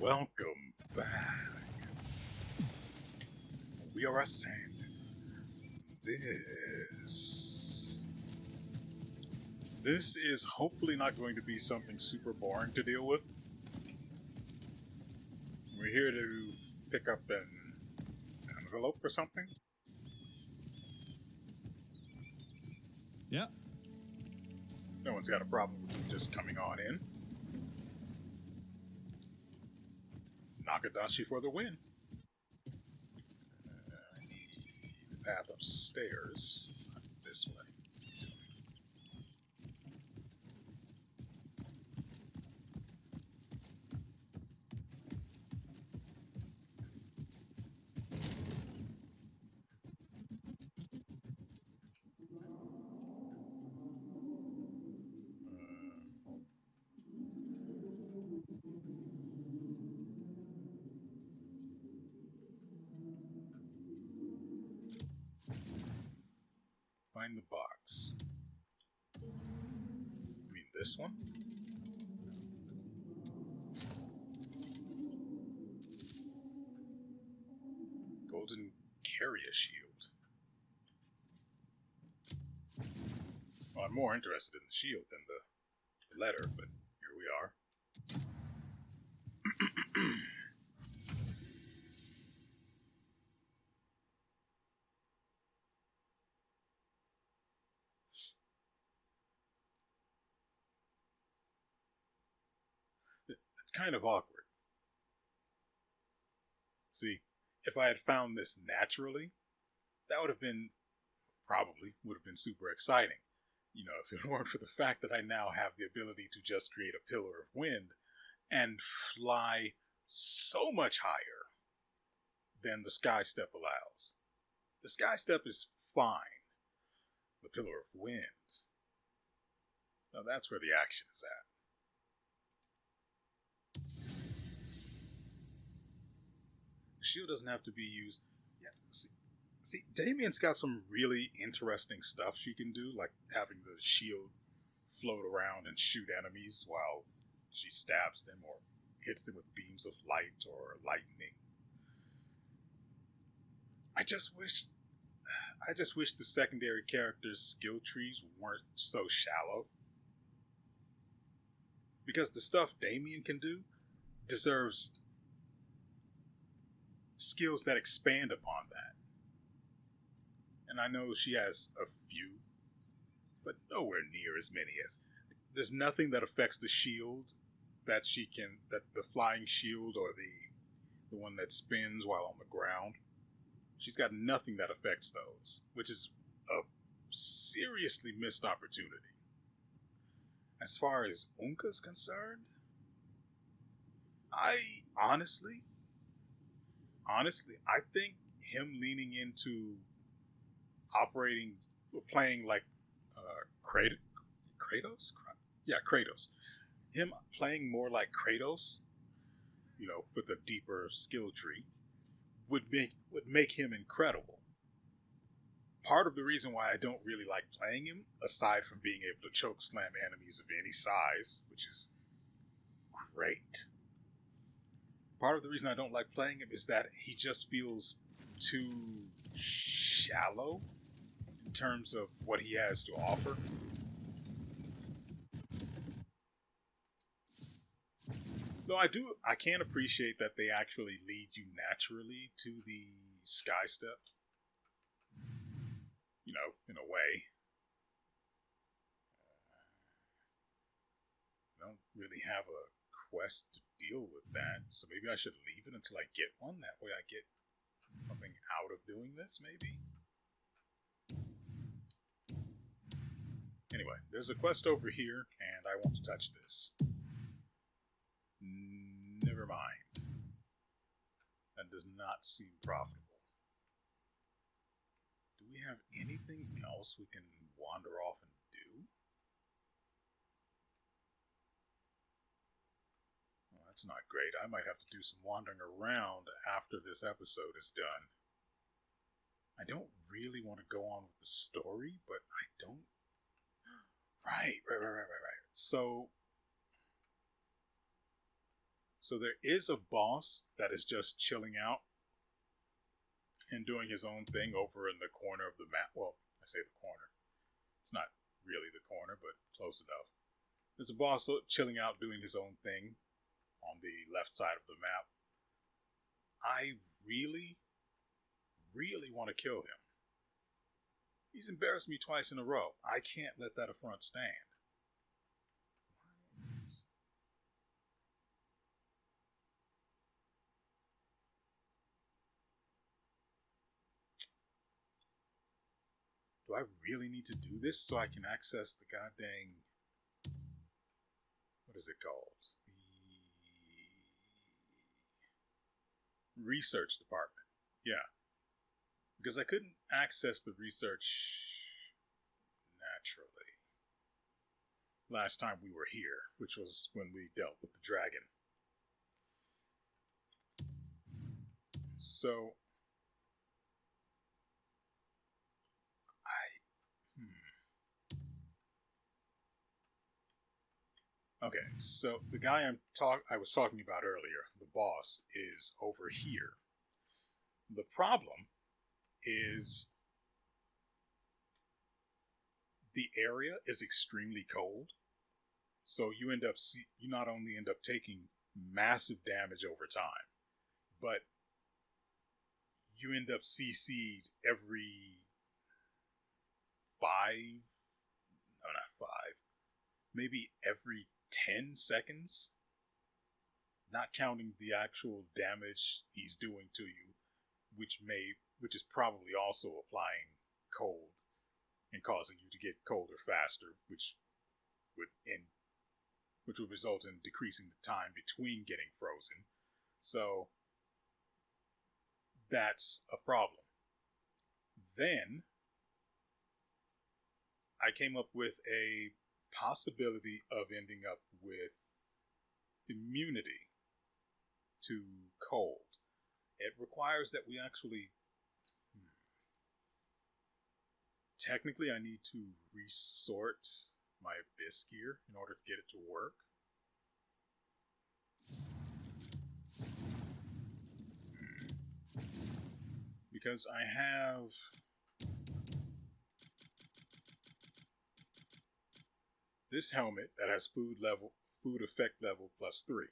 Welcome back. We are ascending. This is hopefully not going to be something super boring to deal with. We're here to pick up an envelope or something. Yeah. No one's got a problem with me just coming on in. Nakadashi for the win. The path upstairs. It's not this way. Find the box. I mean, this one? Golden carrier shield. Well, I'm more interested in the shield than the letter, but here we are. It's kind of awkward. See, if I had found this naturally, that would have been, probably, would have been super exciting. You know, if it weren't for the fact that I now have the ability to just create a pillar of wind and fly so much higher than the sky step allows. The sky step is fine. The pillar of wind. Now that's where the action is at. The shield doesn't have to be used. Yeah, see, Damien's got some really interesting stuff she can do, like having the shield float around and shoot enemies while she stabs them or hits them with beams of light or lightning. I just wish the secondary characters' skill trees weren't so shallow. Because the stuff Damien can do deserves skills that expand upon that. And I know she has a few, but nowhere near as many as... There's nothing that affects the shield that she can... that the flying shield or the one that spins while on the ground. She's got nothing that affects those, which is a seriously missed opportunity. As far as Unka's concerned, I honestly, I think him leaning into playing like Kratos? Yeah, Kratos. Him playing more like Kratos, you know, with a deeper skill tree, would make him incredible. Part of the reason why I don't really like playing him, aside from being able to choke slam enemies of any size, which is great. Part of the reason I don't like playing him is that he just feels too shallow in terms of what he has to offer. Though I can appreciate that they actually lead you naturally to the sky step. You know, in a way. I don't really have a quest to deal with that, so maybe I should leave it until I get one. That way I get something out of doing this, maybe? Anyway, there's a quest over here, and I want to touch this. Never mind. That does not seem profitable. Do we have anything else we can wander off and do? Well, that's not great. I might have to do some wandering around after this episode is done. I don't really want to go on with the story, but I don't... Right. So So there is a boss that is just chilling out and doing his own thing over in the corner of the map. Well, I say the corner. It's not really the corner, but close enough. There's a boss chilling out doing his own thing on the left side of the map. I really, really want to kill him. He's embarrassed me twice in a row. I can't let that affront stand. Do I really need to do this so I can access the goddamn... What is it called? The research department. Yeah. Because I couldn't access the research naturally last time we were here, which was when we dealt with the dragon. So Okay, so the guy I was talking about earlier, the boss, is over here. The problem is the area is extremely cold, so you not only end up taking massive damage over time, but you end up CC'd every maybe every 10 seconds, not counting the actual damage he's doing to you, which is probably also applying cold and causing you to get colder faster, which would result in decreasing the time between getting frozen. So that's a problem. Then I came up with a possibility of ending up with immunity to cold. It requires that we actually... Technically, I need to resort my abyss gear in order to get it to work. Because I have... this helmet that has food effect level +3.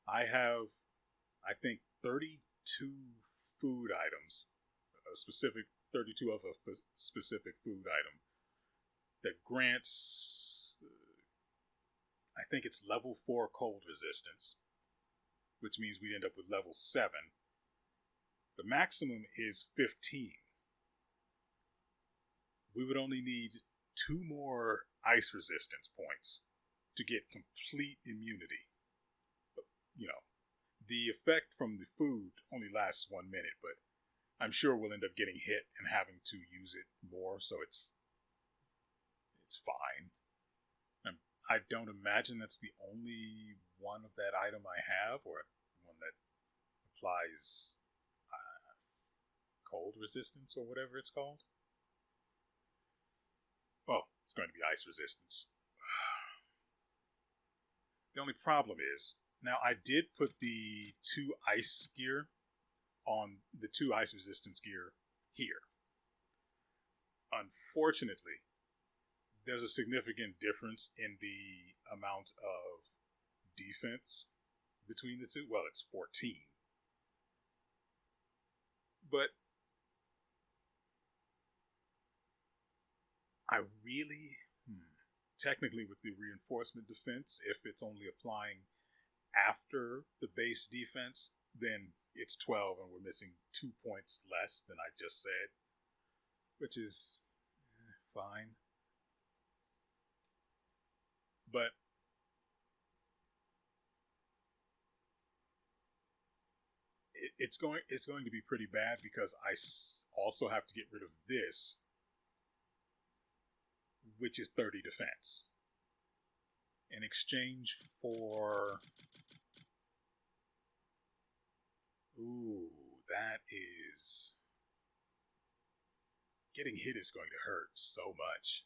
I have, I think, 32 food items, 32 of a specific food item that grants, I think it's level 4 cold resistance, which means we'd end up with level 7. The maximum is 15. We would only need 2 more ice resistance points to get complete immunity. But, the effect from the food only lasts 1 minute, but I'm sure we'll end up getting hit and having to use it more, so it's fine. I don't imagine that's the only one of that item I have, or one that applies cold resistance or whatever it's called. Oh, it's going to be ice resistance. The only problem is, now I did put the 2 ice gear on the 2 ice resistance gear here. Unfortunately, there's a significant difference in the amount of defense between the two. Well, it's 14. But I really, technically with the reinforcement defense, if it's only applying after the base defense, then it's 12 and we're missing 2 points less than I just said, which is fine. But it's going to be pretty bad because I also have to get rid of this, which is 30 defense, in exchange for... Ooh, that is... Getting hit is going to hurt so much.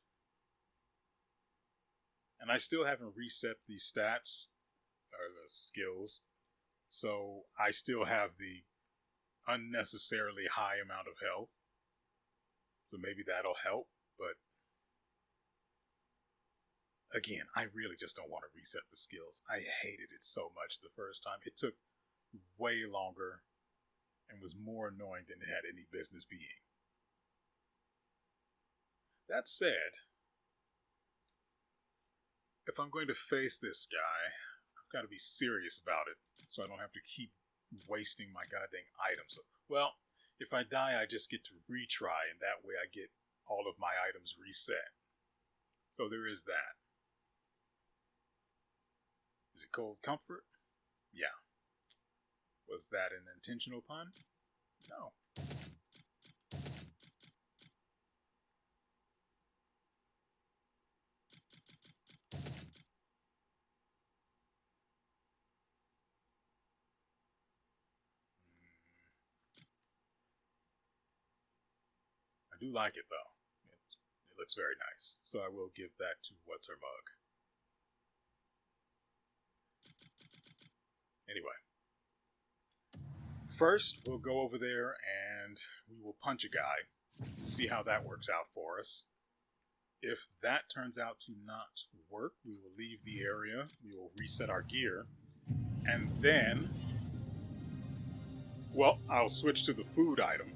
And I still haven't reset the stats, or the skills, So I still have the unnecessarily high amount of health. So maybe that'll help, but again, I really just don't want to reset the skills. I hated it so much the first time. It took way longer and was more annoying than it had any business being. That said, if I'm going to face this guy, I've got to be serious about it so I don't have to keep wasting my goddamn items. Well, if I die, I just get to retry, and that way I get all of my items reset. So there is that. Is it cold comfort? Yeah. Was that an intentional pun? No. I do like it though. It looks very nice. So I will give that to What's Her Mug. Anyway. First, we'll go over there and we will punch a guy. See how that works out for us. If that turns out to not work, we will leave the area. We will reset our gear. And then, well, I'll switch to the food item.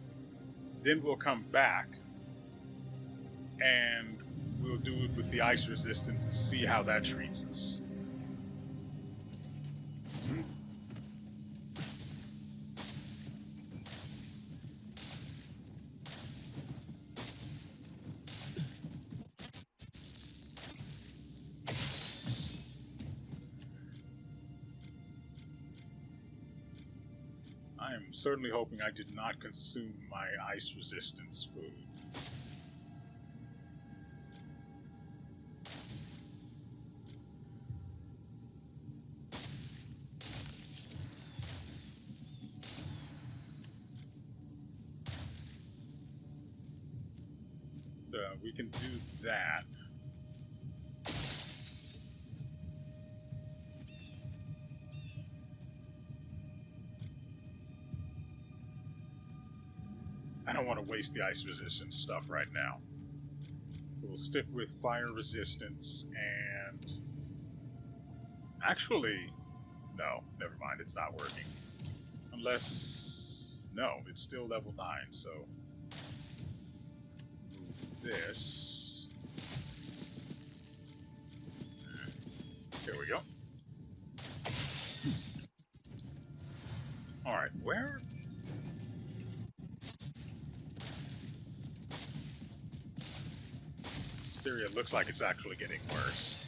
Then we'll come back and we'll do it with the ice resistance and see how that treats us. I am certainly hoping I did not consume my ice resistance food. We can do that. I don't want to waste the ice resistance stuff right now. So we'll stick with fire resistance and... Actually, no, never mind, it's not working. Unless... No, it's still level 9, so... Move this. There we go. Alright, where... This area looks like it's actually getting worse.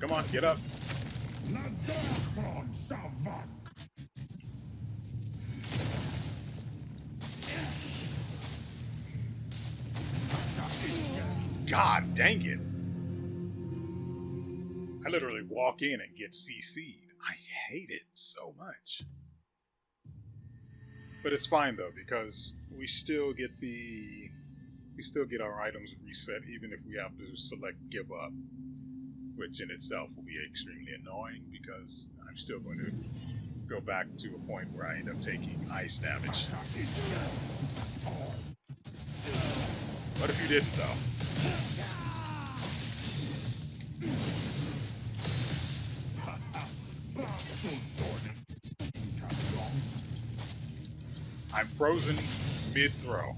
Come on, get up. God dang it. I literally walk in and get CC'd. I hate it so much. But it's fine though, because we still get our items reset even if we have to select give up, which in itself will be extremely annoying because I'm still going to go back to a point where I end up taking ice damage. What if you didn't though? I'm frozen mid-throw.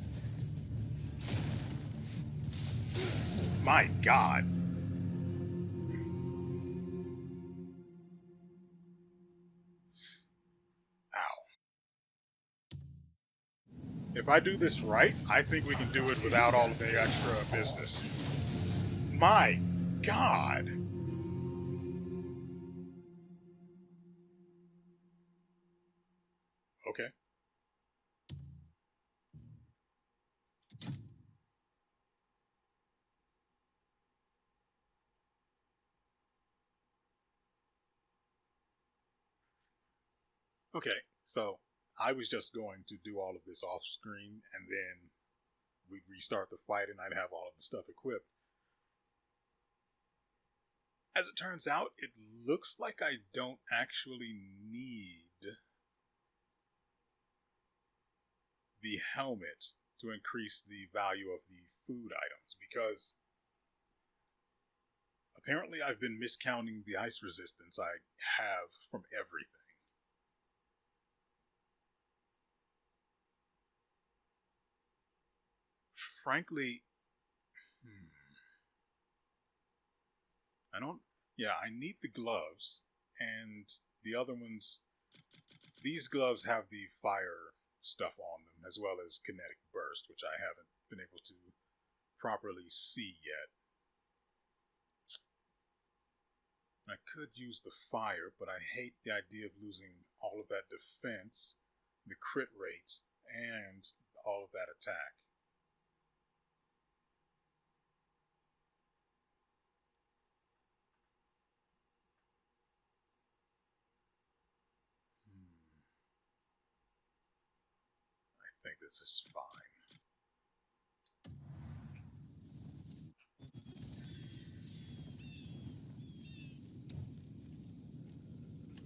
My God. Ow. If I do this right, I think we can do it without all of the extra business. My God. Okay. Okay, so I was just going to do all of this off screen and then we'd restart the fight and I'd have all of the stuff equipped. As it turns out, it looks like I don't actually need the helmet to increase the value of the food items, because apparently I've been miscounting the ice resistance I have from everything. Frankly, I need the gloves, and the other ones, these gloves have the fire stuff on them, as well as kinetic burst, which I haven't been able to properly see yet. I could use the fire, but I hate the idea of losing all of that defense, the crit rates, and all of that attack. I think this is fine.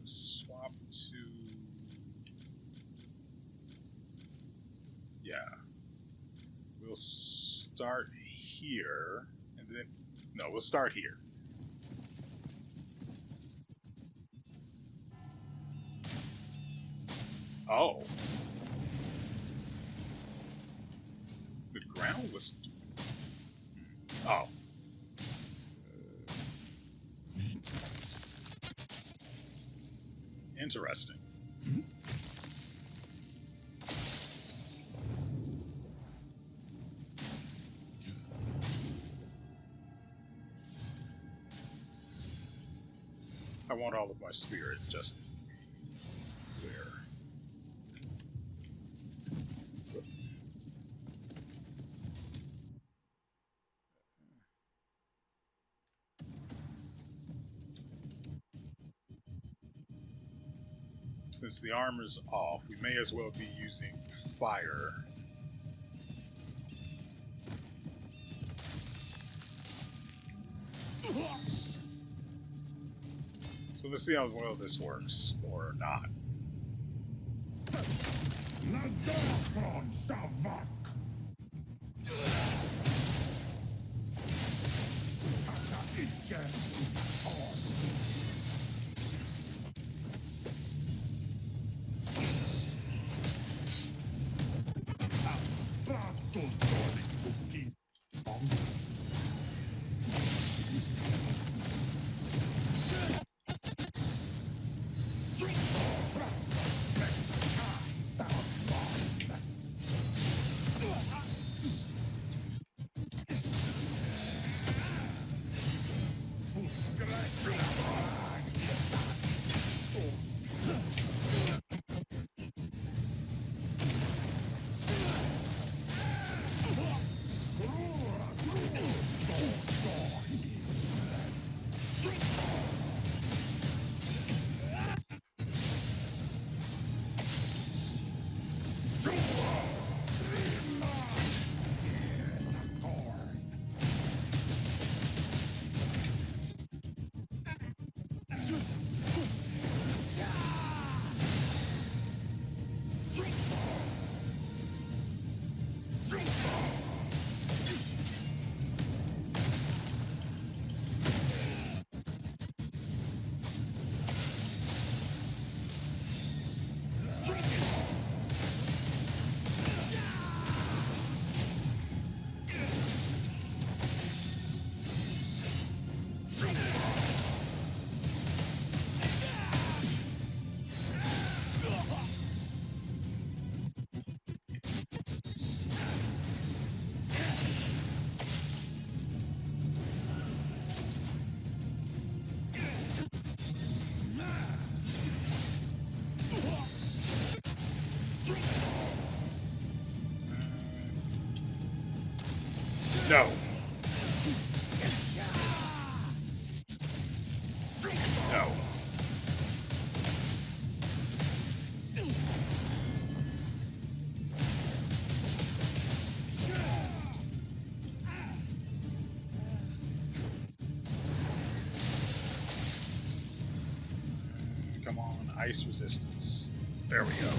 Swap to... yeah. We'll start here, and then... no, we'll start here. Oh. The ground was... oh. Interesting. I want all of my spirit just there. Since the armor's off, we may as well be using fire. So let's see how well this works, or not. No. No. ice resistance. There we go.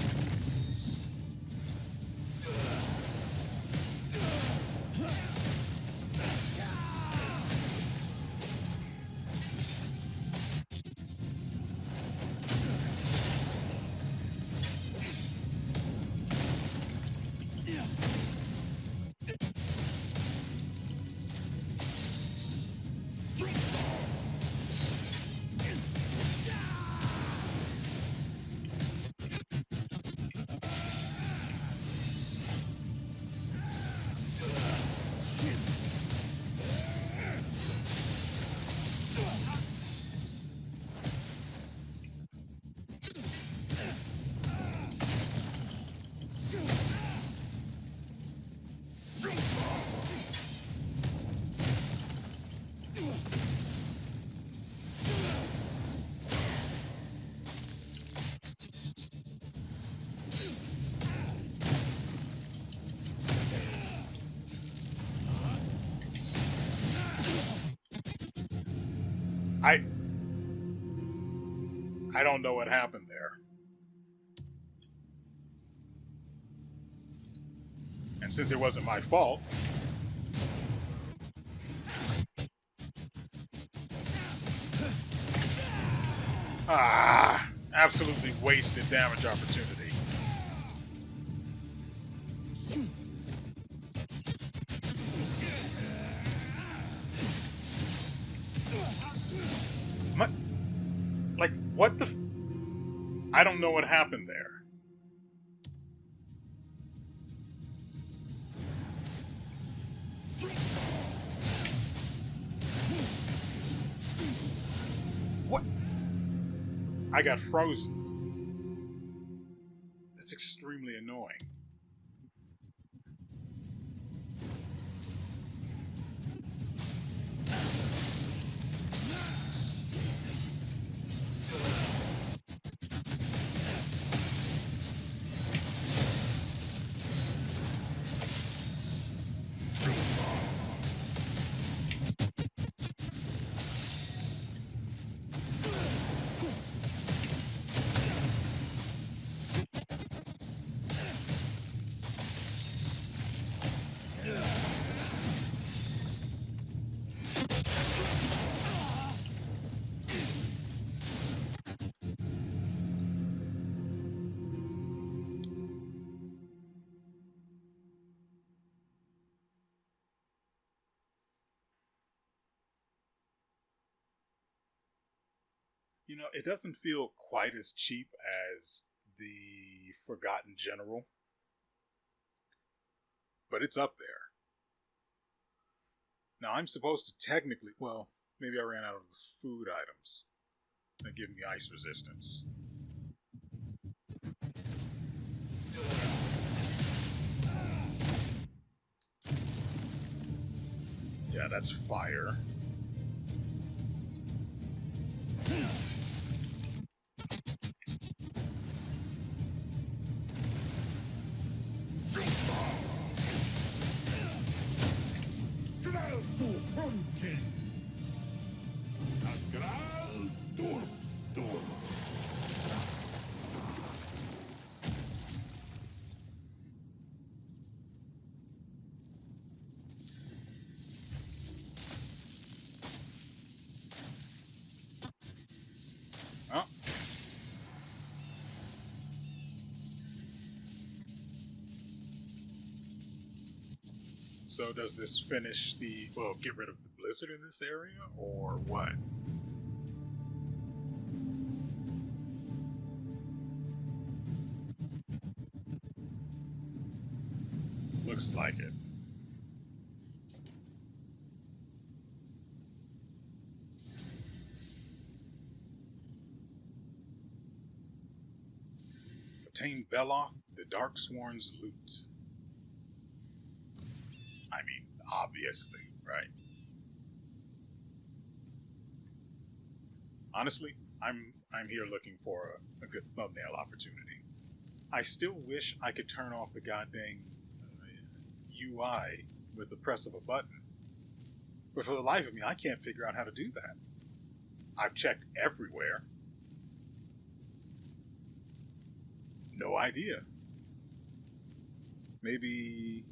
I don't know what happened there. And since it wasn't my fault, absolutely wasted damage opportunity. Like, what the I don't know what happened there. What? I got frozen. That's extremely annoying. You know, it doesn't feel quite as cheap as the Forgotten General, but it's up there. Now, I'm supposed to technically, well, maybe I ran out of food items that give me ice resistance. Yeah, that's fire. Oh. So does this finish the, well, get rid of the blizzard in this area, or what? Looks like it. Obtain Beloth, the Darksworn's loot. I mean, obviously, right? Honestly, I'm here looking for a good thumbnail opportunity. I still wish I could turn off the goddamn UI with the press of a button. But for the life of me, I can't figure out how to do that. I've checked everywhere. idea. Maybe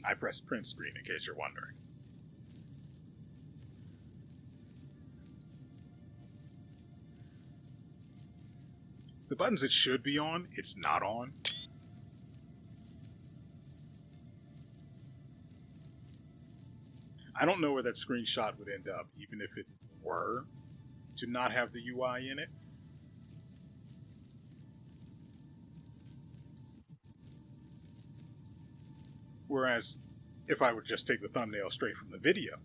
I pressed print screen in case you're wondering. The buttons it should be on, it's not on. I don't know where that screenshot would end up, even if it were to not have the UI in it. Whereas, if I would just take the thumbnail straight from the video,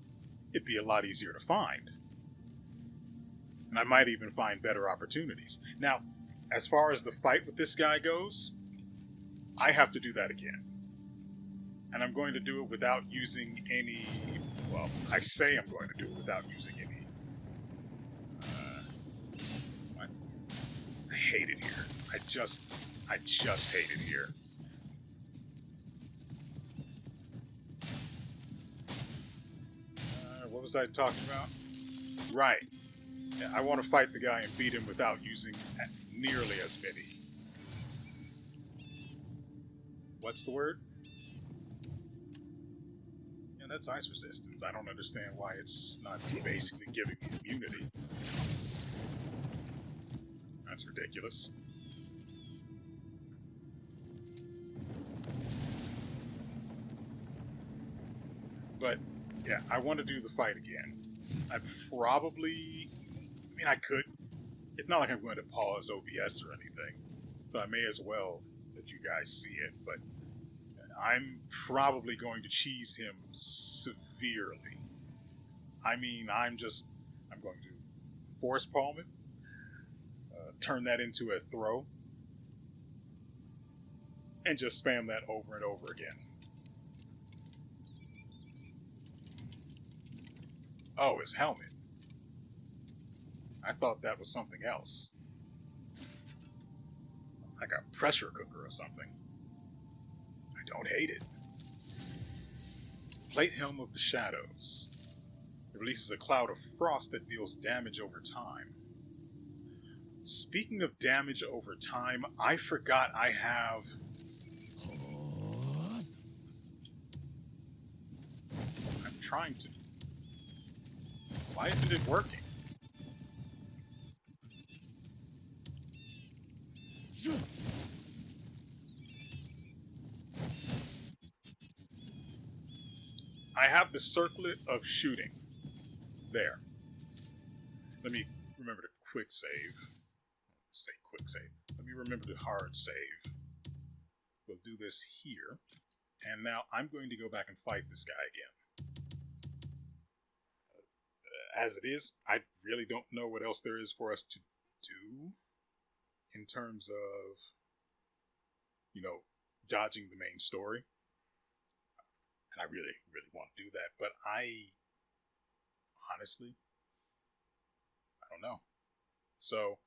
it'd be a lot easier to find. And I might even find better opportunities. Now, as far as the fight with this guy goes, I have to do that again. And I'm going to do it without using any... Well, I say I'm going to do it without using any... I hate it here. I just hate it here. What was I talking about? Right. Yeah, I want to fight the guy and beat him without using nearly as many. What's the word? Yeah, that's ice resistance. I don't understand why it's not basically giving me immunity. That's ridiculous. But, yeah, I want to do the fight again. I mean, I could. It's not like I'm going to pause OBS or anything, so I may as well let you guys see it, but I'm probably going to cheese him severely. I mean, I'm going to force palm it, turn that into a throw, and just spam that over and over again. Oh, his helmet. I thought that was something else. Like a pressure cooker or something. I don't hate it. Plate Helm of the Shadows. It releases a cloud of frost that deals damage over time. Speaking of damage over time, I forgot I have... I'm trying to... Why isn't it working? I have the circlet of shooting. There. Let me remember to quick save. Say quick save. Let me remember to hard save. We'll do this here. And now I'm going to go back and fight this guy again. As it is, I really don't know what else there is for us to do in terms of, you know, dodging the main story. And I really, really want to do that. But honestly, I don't know. So,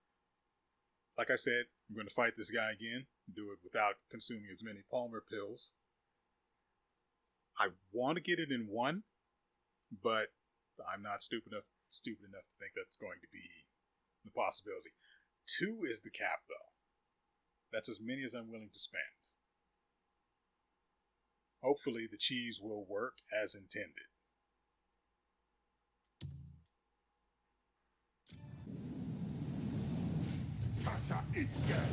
like I said, I'm going to fight this guy again. Do it without consuming as many Palmer pills. I want to get it in one, but I'm not stupid enough to think that's going to be the possibility. 2 is the cap, though. That's as many as I'm willing to spend. Hopefully the cheese will work as intended. Tasha is dead.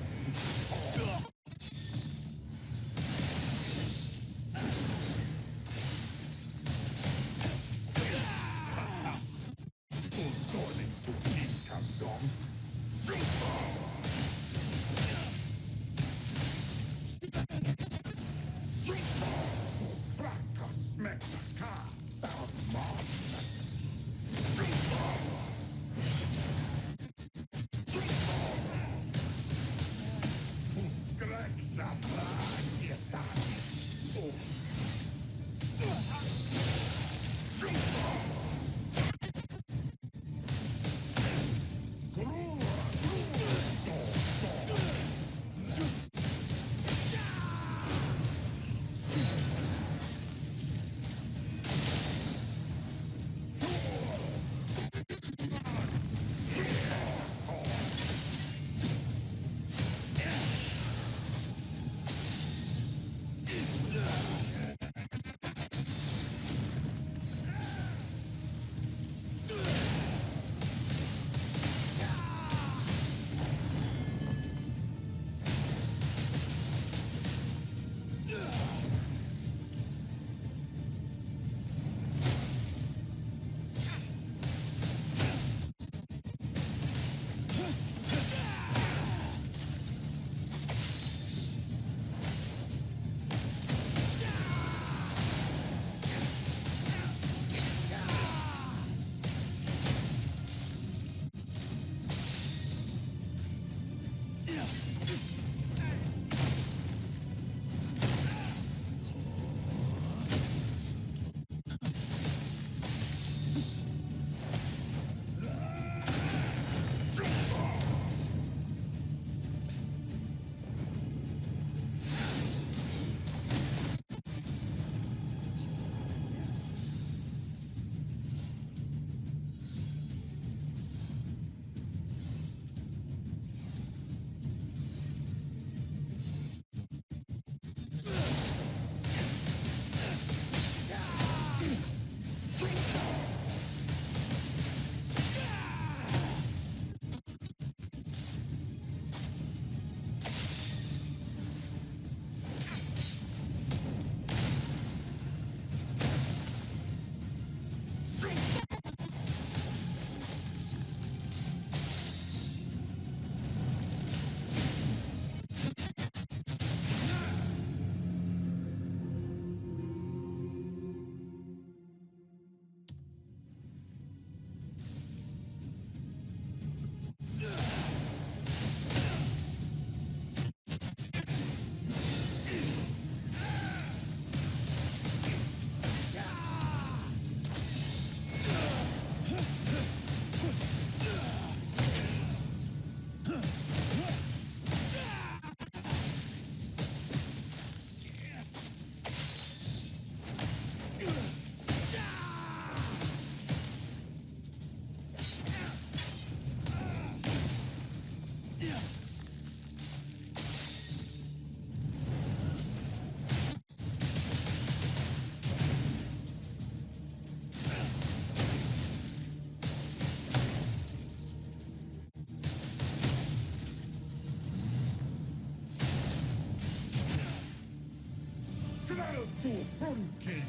to hurricane.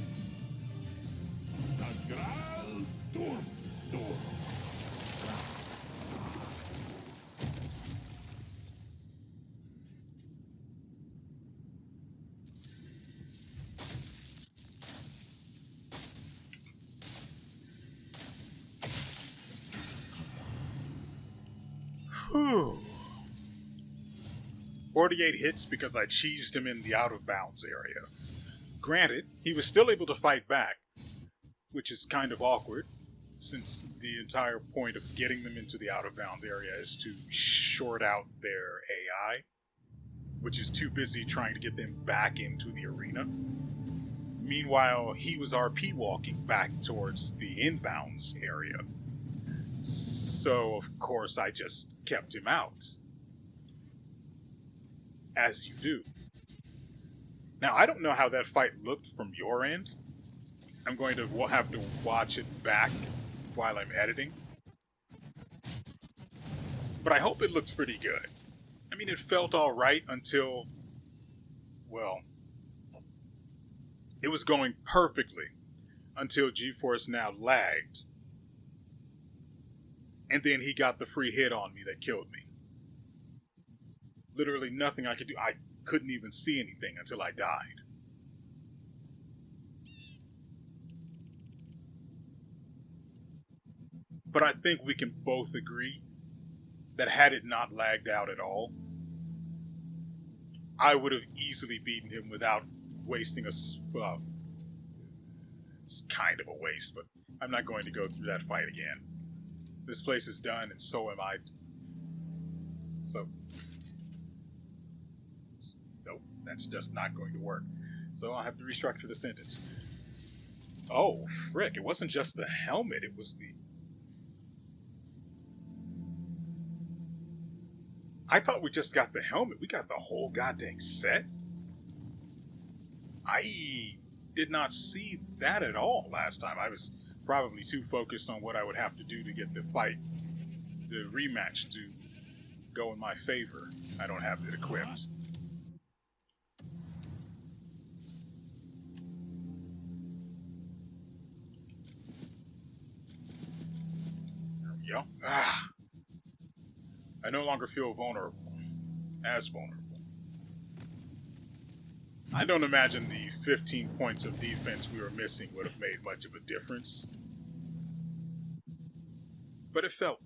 Nagral Turtur. Whew. 48 hits because I cheesed him in the out-of-bounds area. Granted, he was still able to fight back, which is kind of awkward, since the entire point of getting them into the out-of-bounds area is to short out their AI, which is too busy trying to get them back into the arena. Meanwhile, he was RP walking back towards the inbounds area. So, of course, I just kept him out. As you do. Now, I don't know how that fight looked from your end. I'm going to have to watch it back while I'm editing. But I hope it looks pretty good. I mean, it felt alright until, well, it was going perfectly until GeForce Now lagged. And then he got the free hit on me that killed me. Literally nothing I could do. I couldn't even see anything until I died. But I think we can both agree that had it not lagged out at all, I would have easily beaten him without wasting a... Well, it's kind of a waste, but I'm not going to go through that fight again. This place is done, and so am I. So... Nope, that's just not going to work. So I'll have to restructure the sentence. Oh, frick, it wasn't just the helmet, it was the... I thought we just got the helmet. We got the whole goddamn set. I did not see that at all last time. I was probably too focused on what I would have to do to get the fight, the rematch, to go in my favor. I don't have it equipped. There we go. Ah. I no longer feel vulnerable. As vulnerable. I don't imagine the 15 points of defense we were missing would have made much of a difference. But it felt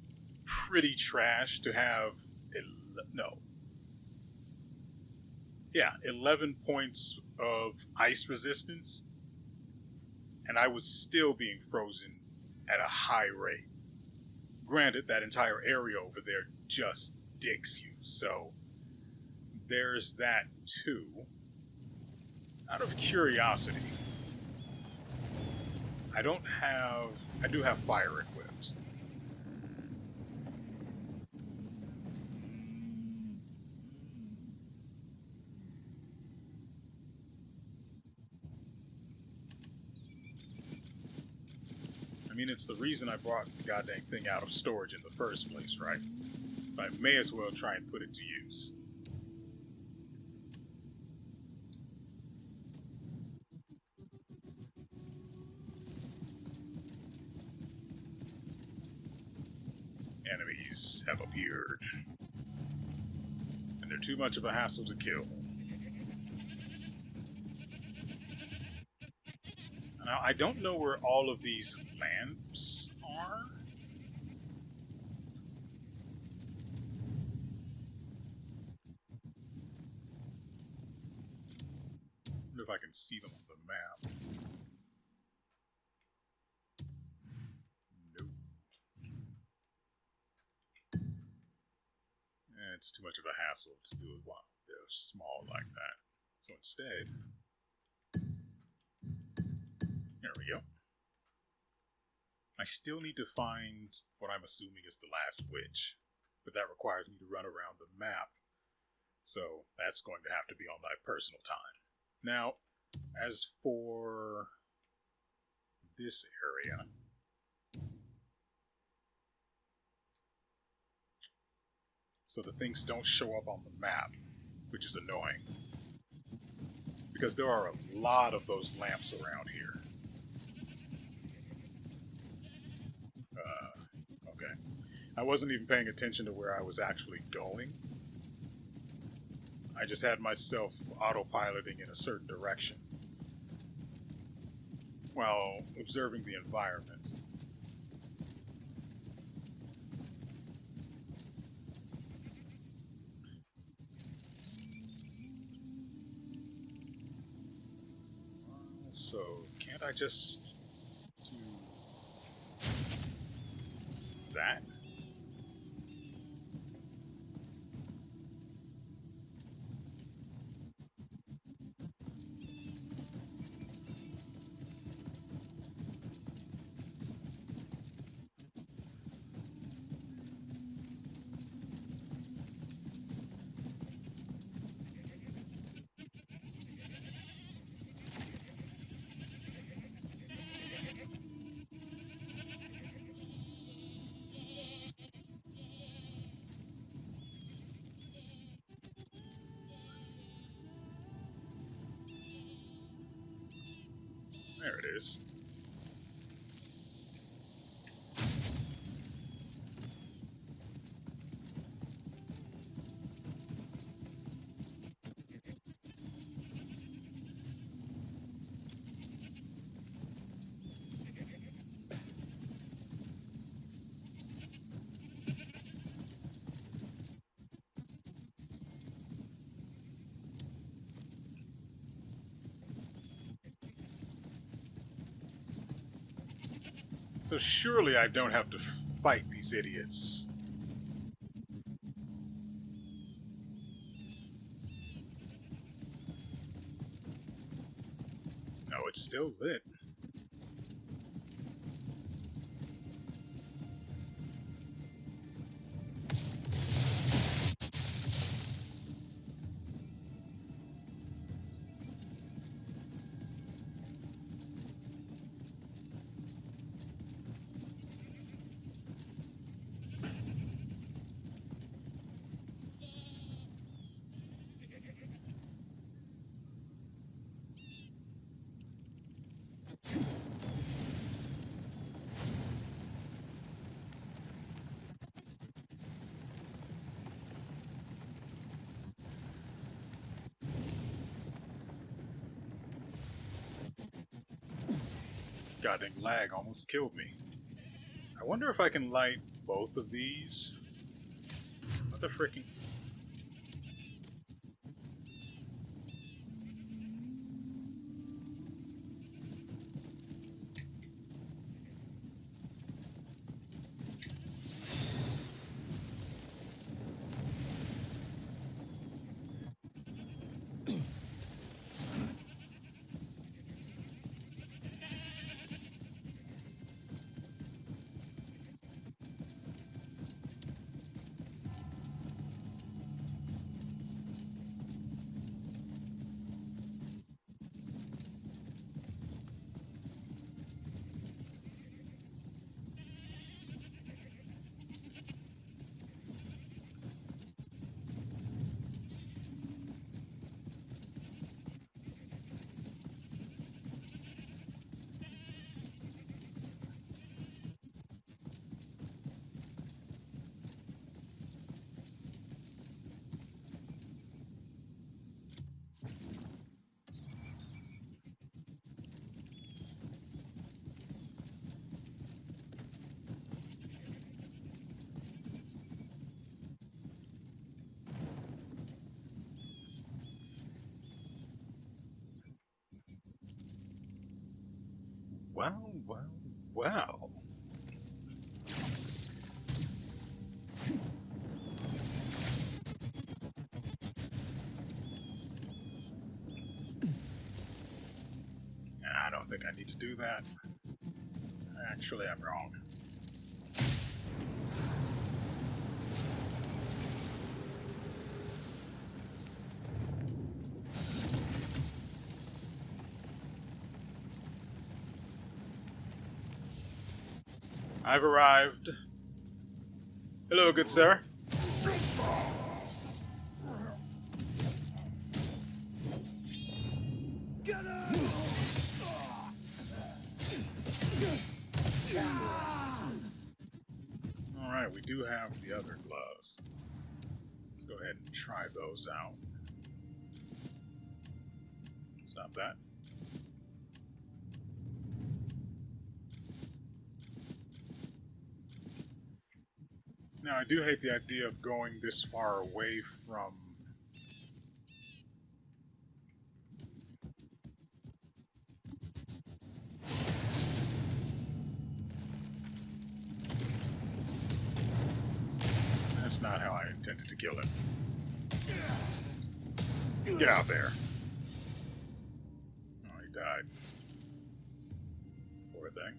pretty trash to have... 11 points of ice resistance. And I was still being frozen at a high rate. Granted, that entire area over there just dicks you, so there's that too. Out of curiosity, I do have fire equipped. I mean, it's the reason I brought the goddamn thing out of storage in the first place, right? I may as well try and put it to use. Enemies have appeared. And they're too much of a hassle to kill. Now, I don't know where all of these lamps are. I wonder if I can see them on the map. Nope. It's too much of a hassle to do it while they're small like that. So instead, there we go. I still need to find what I'm assuming is the last witch, but that requires me to run around the map. So that's going to have to be on my personal time. Now, as for this area, so the things don't show up on the map, which is annoying. because there are a lot of those lamps around here. Okay. I wasn't even paying attention to where I was actually going. I just had myself autopiloting in a certain direction while observing the environment. So, can't I just do that? There it is. So surely I don't have to fight these idiots. No, it's still lit. Goddamn lag almost killed me. I wonder if I can light both of these. What the frickin'? Well, well, well. I don't think I need to do that. Actually, I'm wrong. I've arrived. Hello, good sir. we do have the other gloves. Let's go ahead and try those out. Stop that. Now, I do hate the idea of going this far away from That's not how I intended to kill him. Get out there. Oh, he died. Poor thing.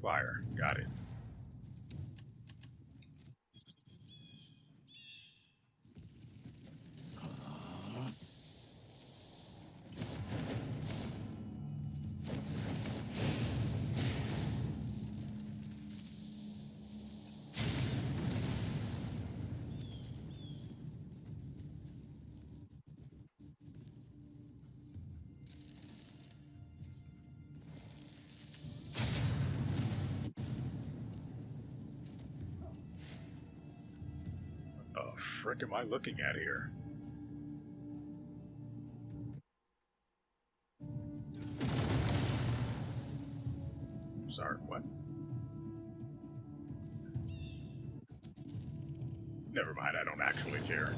Fire. Got it. What the frick am I looking at here? Sorry, what? Never mind, I don't actually care.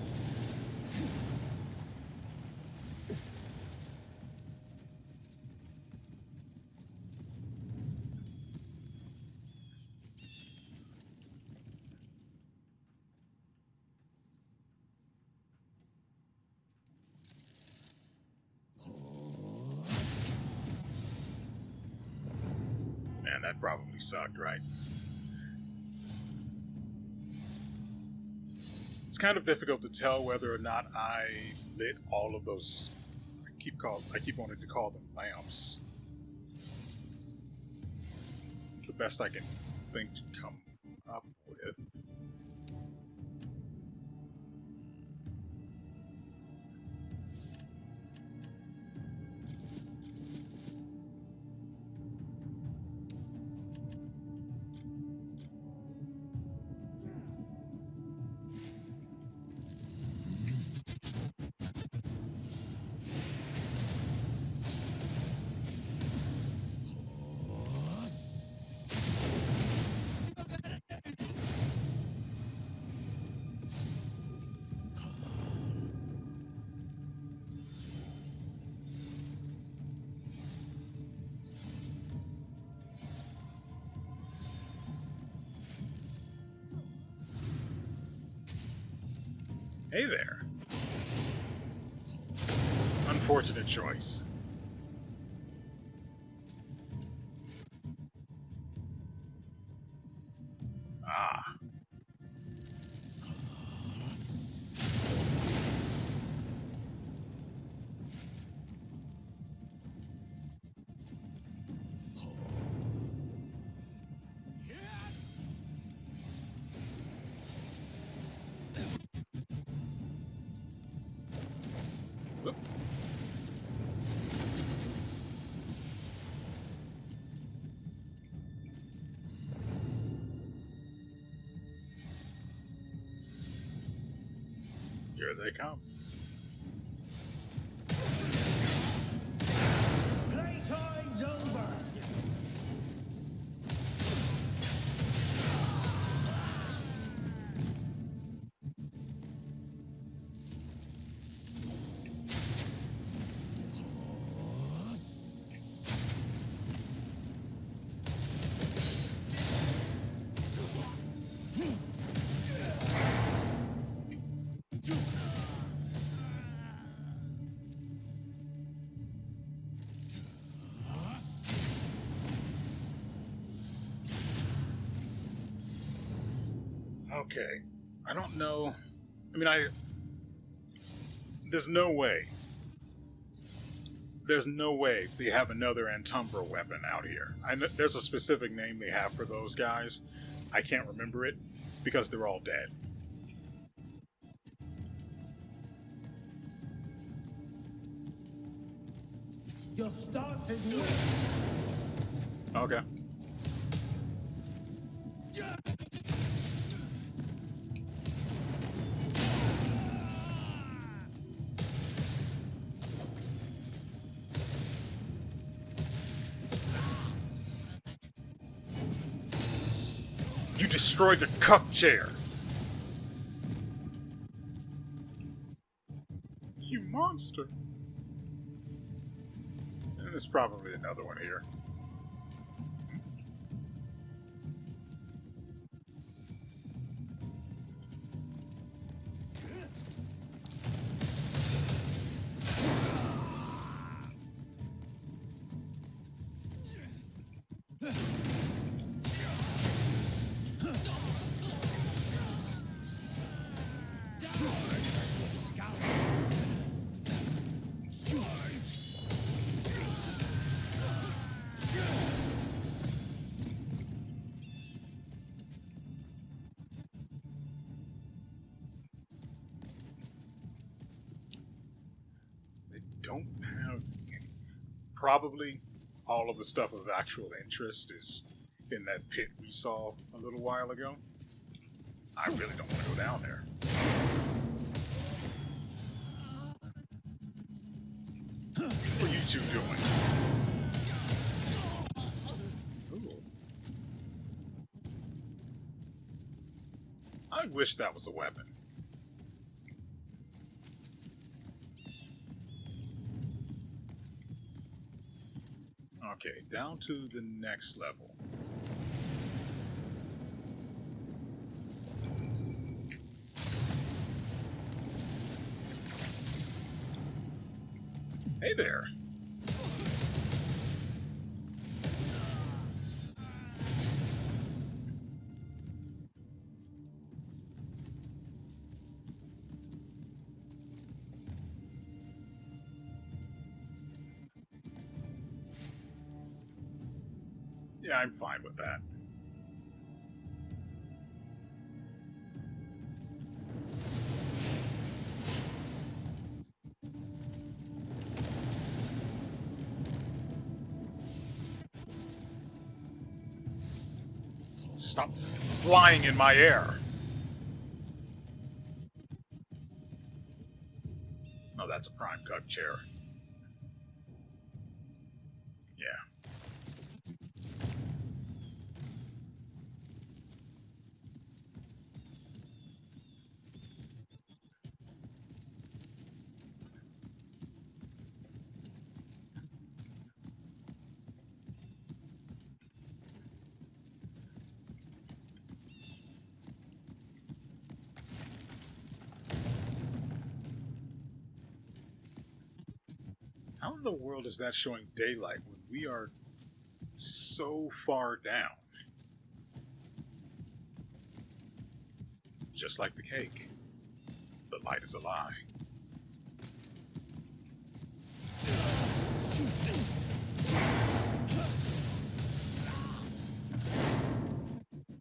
Man, that probably sucked, right? It's kind of difficult to tell whether or not I lit all of those. I keep wanting to call them lamps. The best I can think to come up with. Hey there. Unfortunate choice. Ah. Whoop. Here they come. Playtime's over. Okay. I don't know. I mean, there's no way. There's no way they have another Antumbra weapon out here. There's a specific name they have for those guys. I can't remember it because they're all dead. Your stance is weak. Okay. You destroyed the cup chair. You monster. And there's probably another one here. They don't have any. Probably all of the stuff of actual interest is in that pit we saw a little while ago. I really don't want to go down there. What are you two doing? Ooh. I wish that was a weapon. Okay, down to the next level. Hey there. Yeah, I'm fine with that. Stop flying in my air. Oh, that's a prime cut chair. Yeah. How in the world is that showing daylight when we are so far down? Just like the cake. The light is a lie.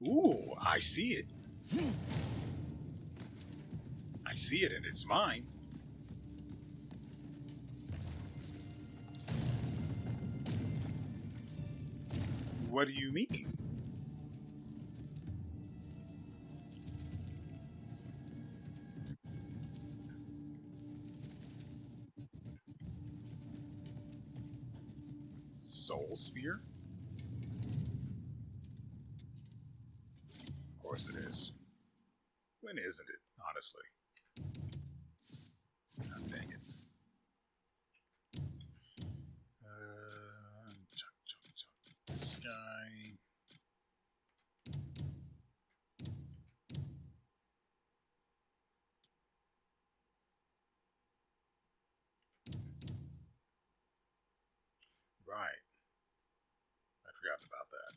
Ooh, I see it. I see it and it's mine. What do you mean? Soul Spear? Of course it is. When isn't it, honestly? God dang it. Chunk. This guy. Right. I forgot about that.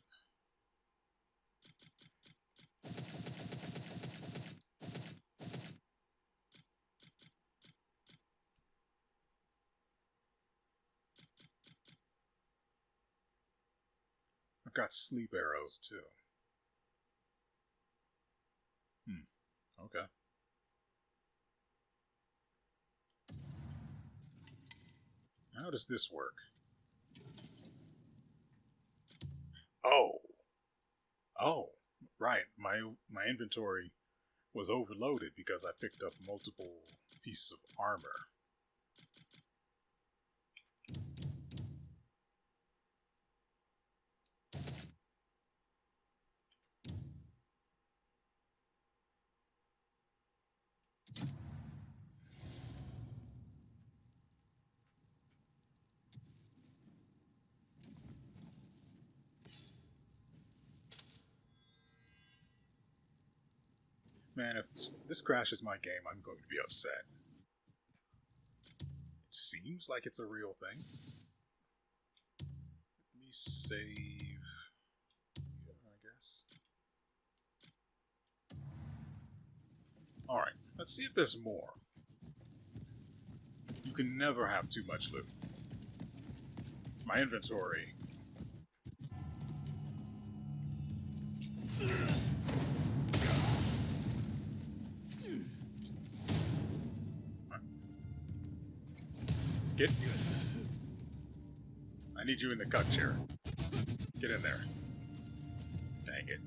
I've got sleep arrows too. Okay. How does this work? Oh, right. My inventory was overloaded because I picked up multiple pieces of armor. Man, if this crashes my game, I'm going to be upset. It seems like it's a real thing. Let me save here, I guess. Alright, let's see if there's more. You can never have too much loot. My inventory. Get. I need you in the cut chair. Get in there. Dang it.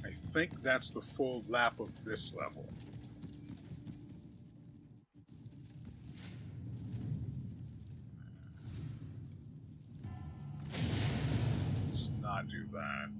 I think that's the full lap of this level. Let's not do that.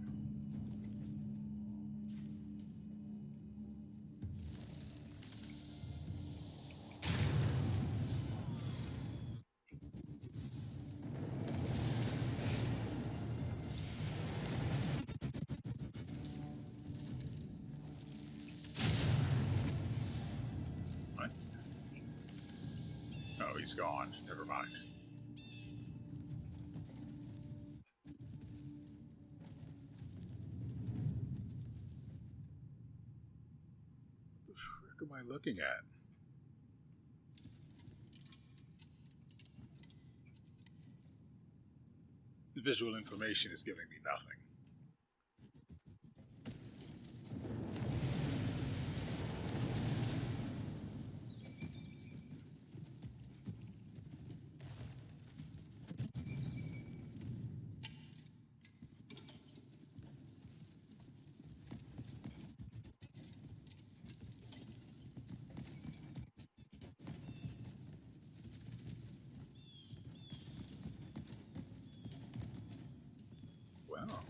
What? Oh, he's gone. Never mind. What the frick am I looking at? The visual information is giving me nothing. Well.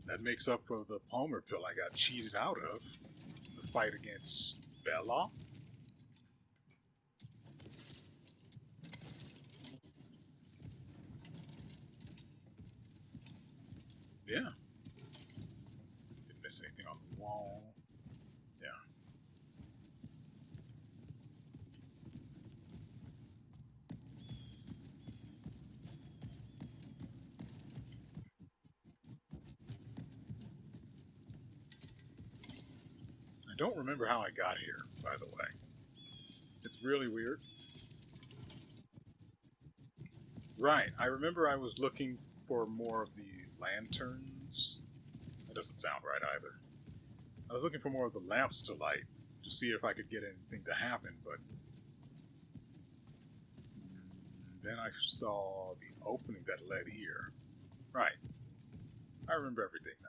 That makes up for the Palmer pill I got cheated out of in the fight against Bella. Yeah. Didn't miss anything on the wall. Yeah. I don't remember how I got here, by the way. It's really weird. Right, I remember I was looking for more of the lanterns. That doesn't sound right either. I was looking for more of the lamps to light to see if I could get anything to happen, but then I saw the opening that led here. Right. I remember everything now.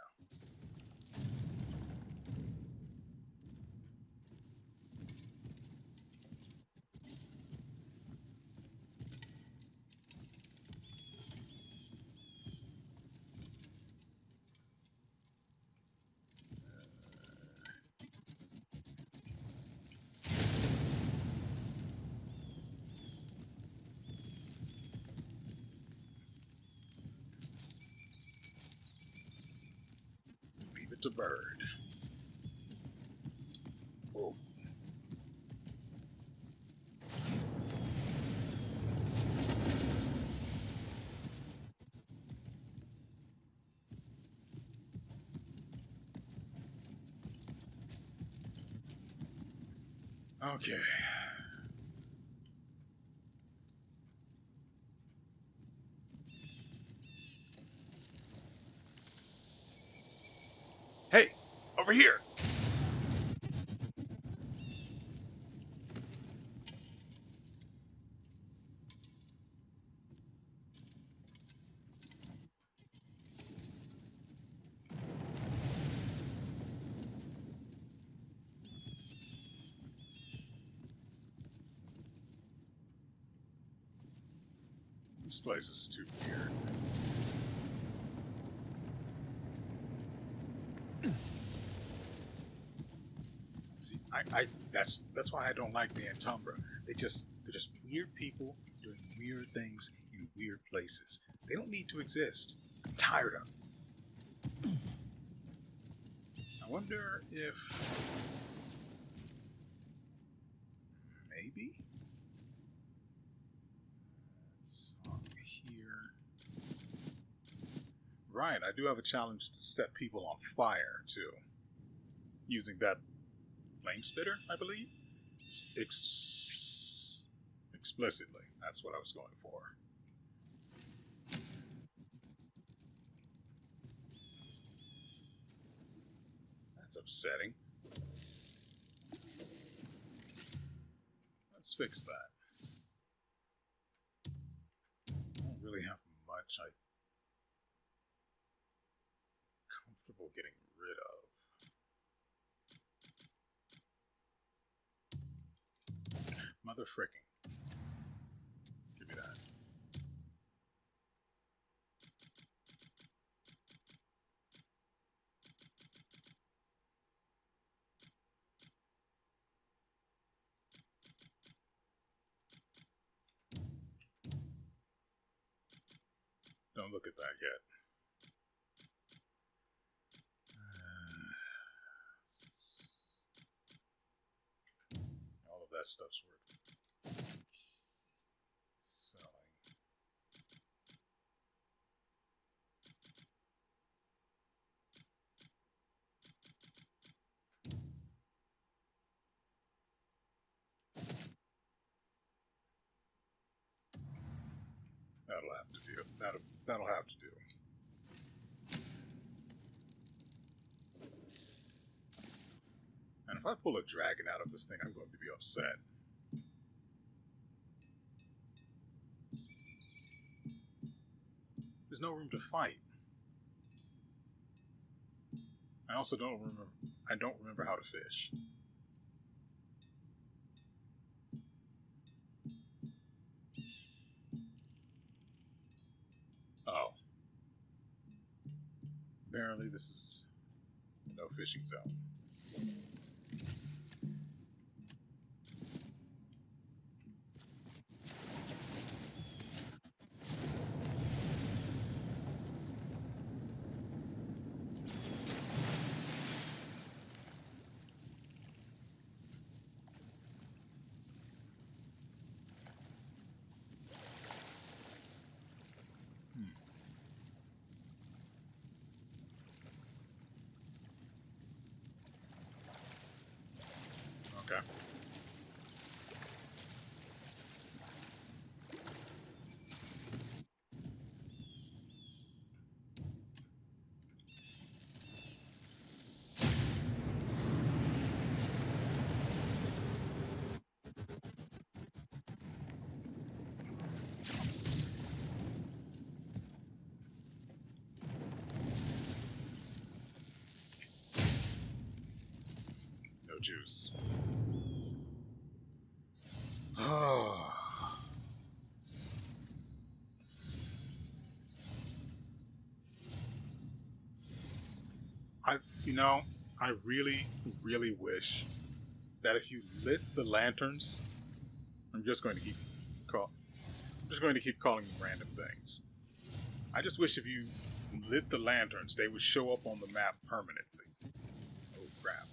Leave it to Bird. Oh. Okay. over here! This place is too weird. See, that's why I don't like the Antumbra. They're just weird people doing weird things in weird places. They don't need to exist. I'm tired of them. I wonder if maybe here. Right, I do have a challenge to set people on fire too, using that flame spitter, I believe. Explicitly, that's what I was going for. That's upsetting. Let's fix that. I don't really have much I'm comfortable getting rid of. Mother fricking. Give me that. Don't look at that yet. All of that stuff's worth selling. That'll have to do. That'll have to do. And if I pull a dragon out of this thing, I'm going to be upset. There's no room to fight. I also don't remember how to fish. Oh. Apparently this is no fishing zone. Okay. No juice. I really, really wish that if you lit the lanterns, I'm just going to keep calling them random things. I just wish if you lit the lanterns, they would show up on the map permanently. Oh crap.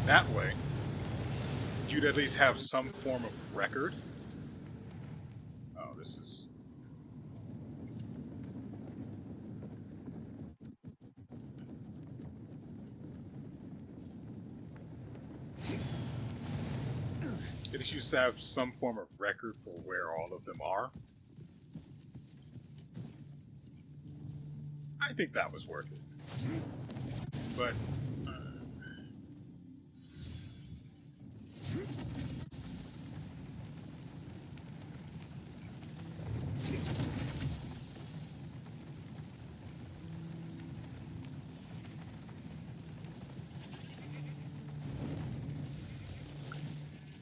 That way, you'd at least have some form of record. Oh, this is... At least you have some form of record for where all of them are. I think that was worth it. but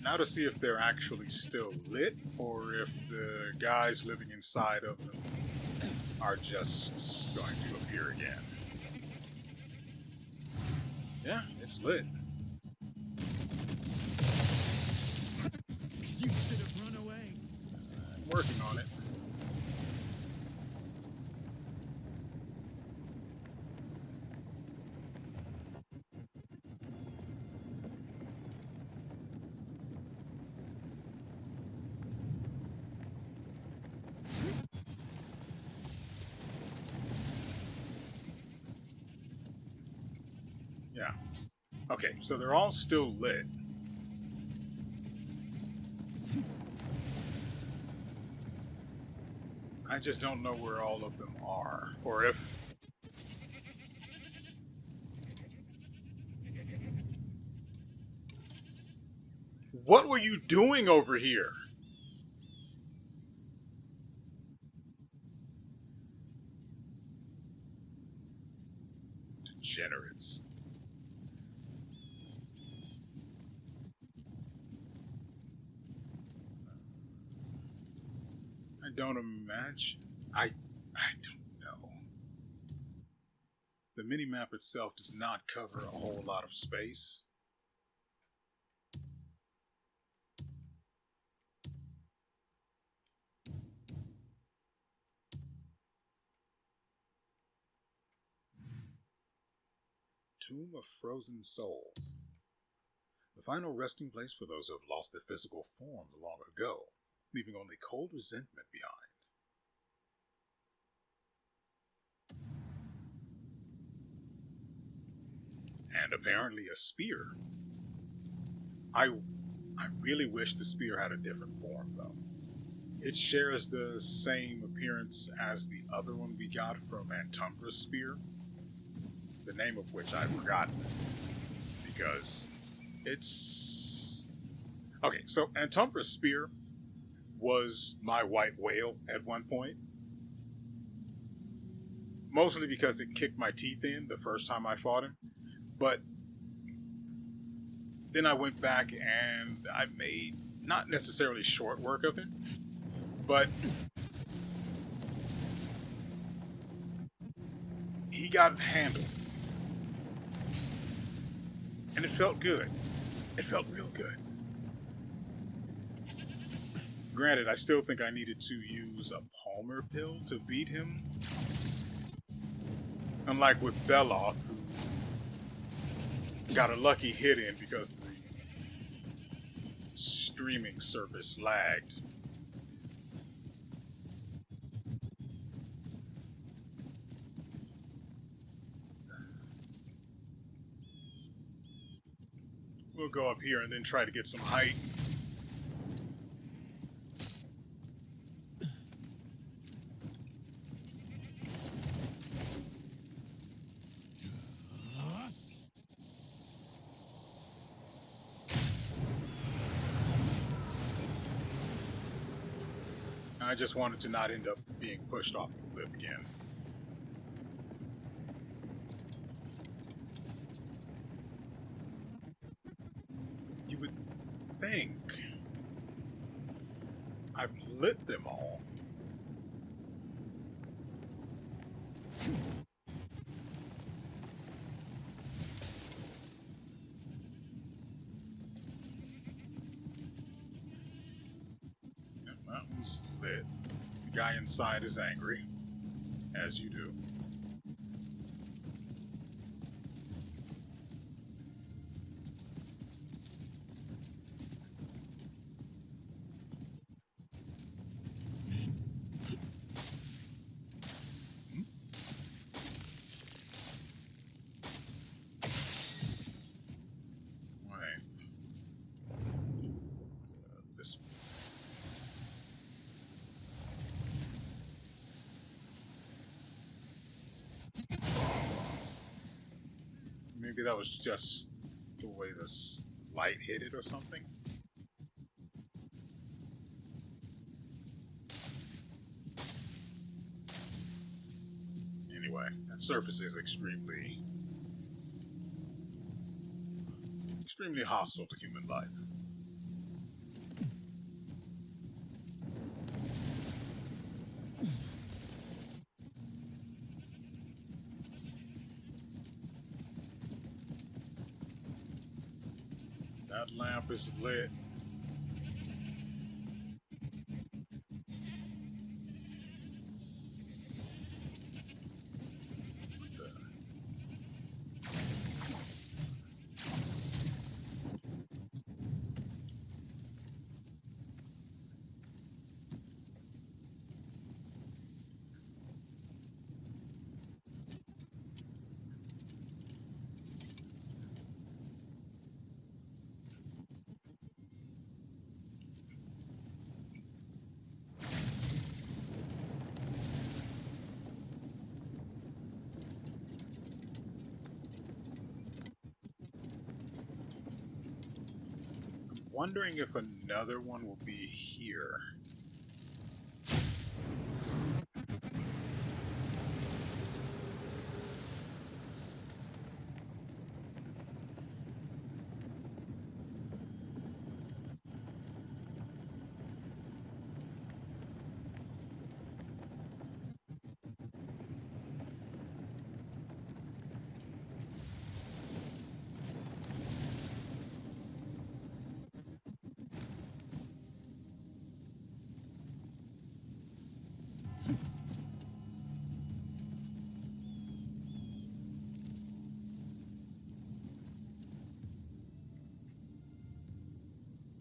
now to see if they're actually still lit or if the guys living inside of them are just going to appear again. Yeah, it's lit. You should have run away. I'm working on it. Yeah. Okay, so they're all still lit. I just don't know where all of them are, or if... What were you doing over here? Degenerates. I don't imagine. I don't know. The minimap itself does not cover a whole lot of space. Tomb of Frozen Souls. The final resting place for those who have lost their physical form long ago, leaving only cold resentment behind. And apparently a spear. I really wish the spear had a different form, though. It shares the same appearance as the other one we got from Antumbra's spear, the name of which I've forgotten, because it's... Okay, so Antumbra's spear was my white whale at one point, mostly because it kicked my teeth in the first time I fought him, but then I went back and I made not necessarily short work of him, but he got handled. And it felt good. It felt real good. Granted, I still think I needed to use a Palmer pill to beat him. Unlike with Beloth, who got a lucky hit in because the streaming service lagged. We'll go up here and then try to get some height. I just wanted to not end up being pushed off the cliff again. You would think I've lit them all. That one's lit. The guy inside is angry, as you do. Maybe that was just the way the light hit it or something. Anyway, that surface is extremely hostile to human life. That lamp is lit. Wondering if another one will be here.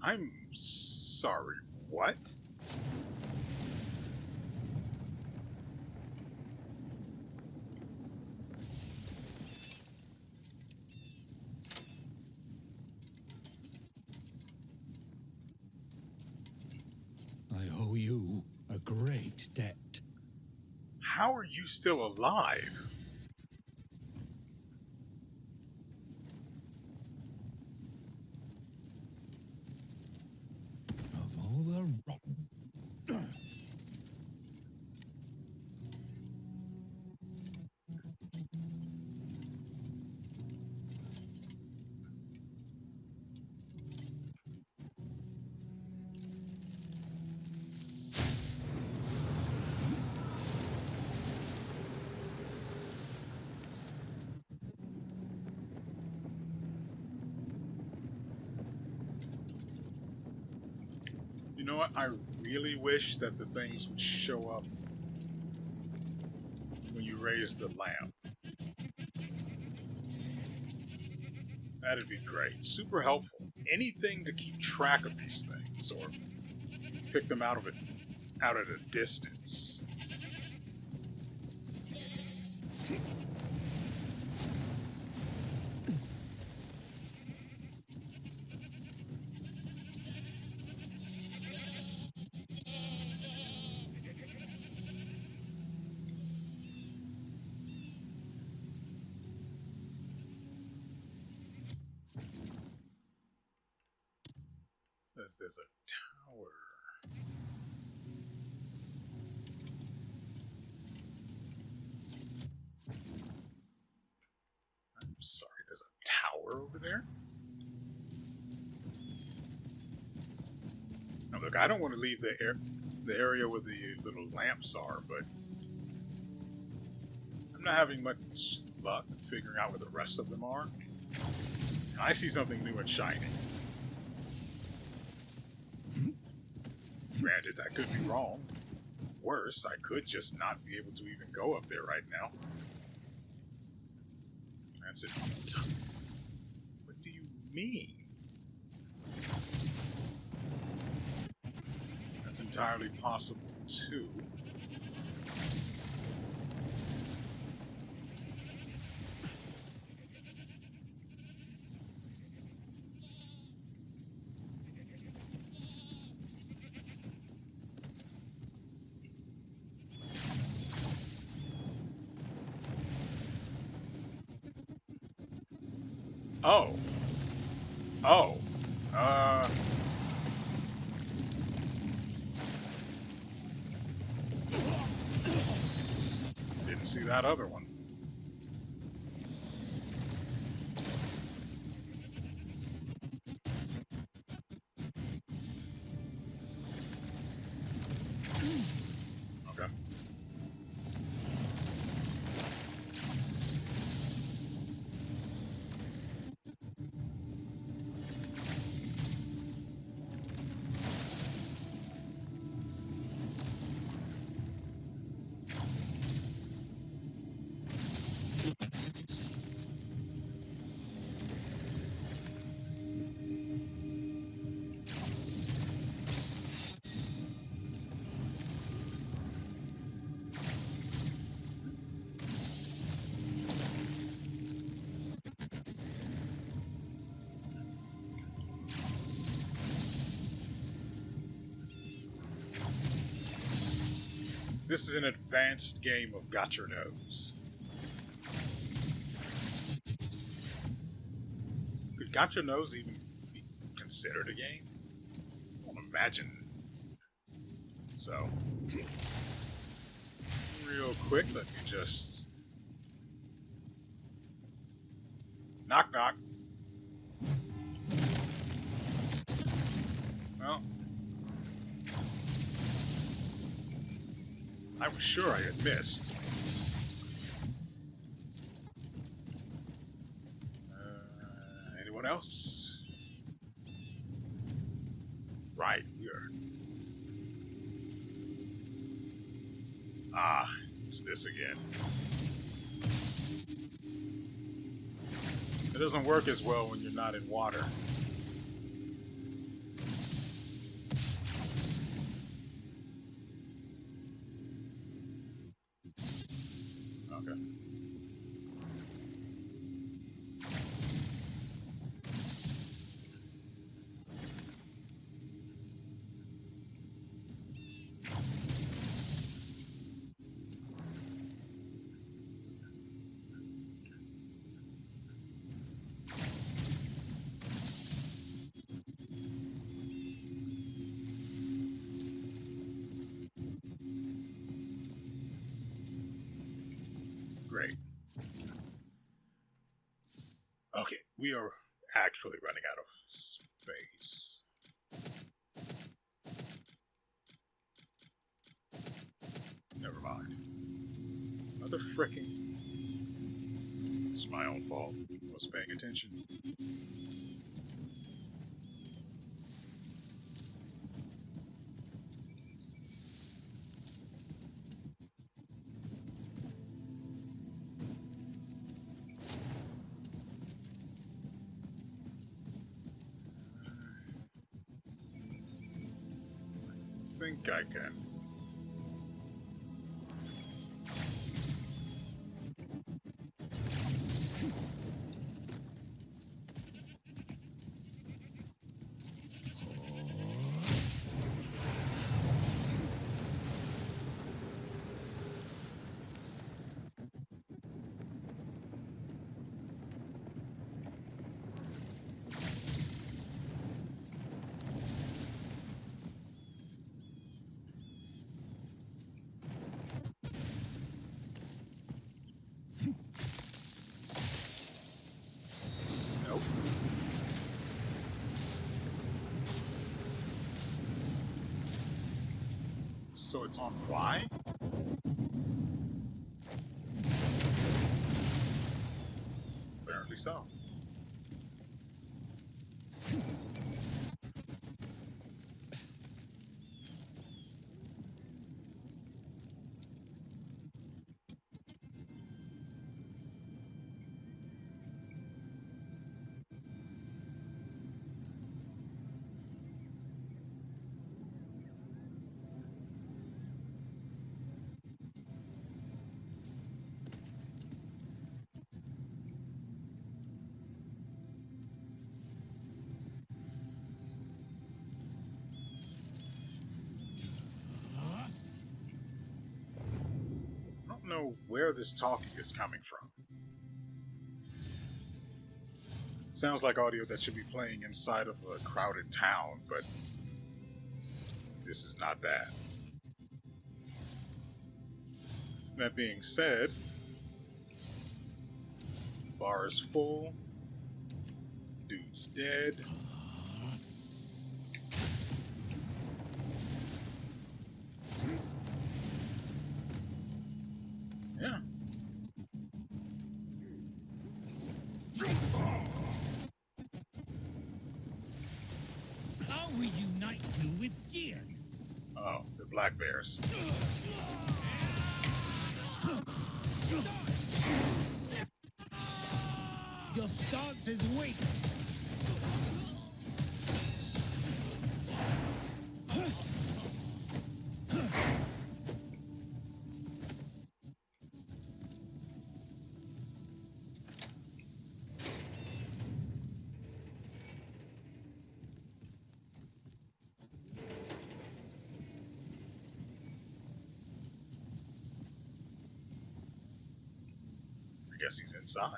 I'm sorry, what? I owe you a great debt. How are you still alive? Of all the rotten... You know what? I really wish that the things would show up when you raise the lamp. That'd be great. Super helpful. Anything to keep track of these things or pick them out at a distance. Says there's a tower. I'm sorry, there's a tower over there? Now look, I don't want to leave the area where the little lamps are, but I'm not having much luck figuring out where the rest of them are. And I see something new and shiny. Granted, I could be wrong. Worse, I could just not be able to even go up there right now. That's it. What do you mean? That's entirely possible, too. Oh. Oh. Didn't see that other one. Okay. This is an advanced game of got your nose. Could got your nose even be considered a game? I don't imagine. So, real quick, let me just knock knock. Well, I was sure I had missed. Anyone else? Right, we're... Ah, it's this again. It doesn't work as well when you're not in water. Okay. Great. Okay, we are actually running out of space. Never mind. Another frickin'... It's my own fault. I wasn't paying attention. I think I can. Nope. So it's on Y? Apparently so. I don't know where this talking is coming from. Sounds like audio that should be playing inside of a crowded town, but this is not that. That being said, bar is full. Dude's dead. Yeah. How we unite you with Jin? Oh, they're black bears. Your stance is weak. I guess he's inside.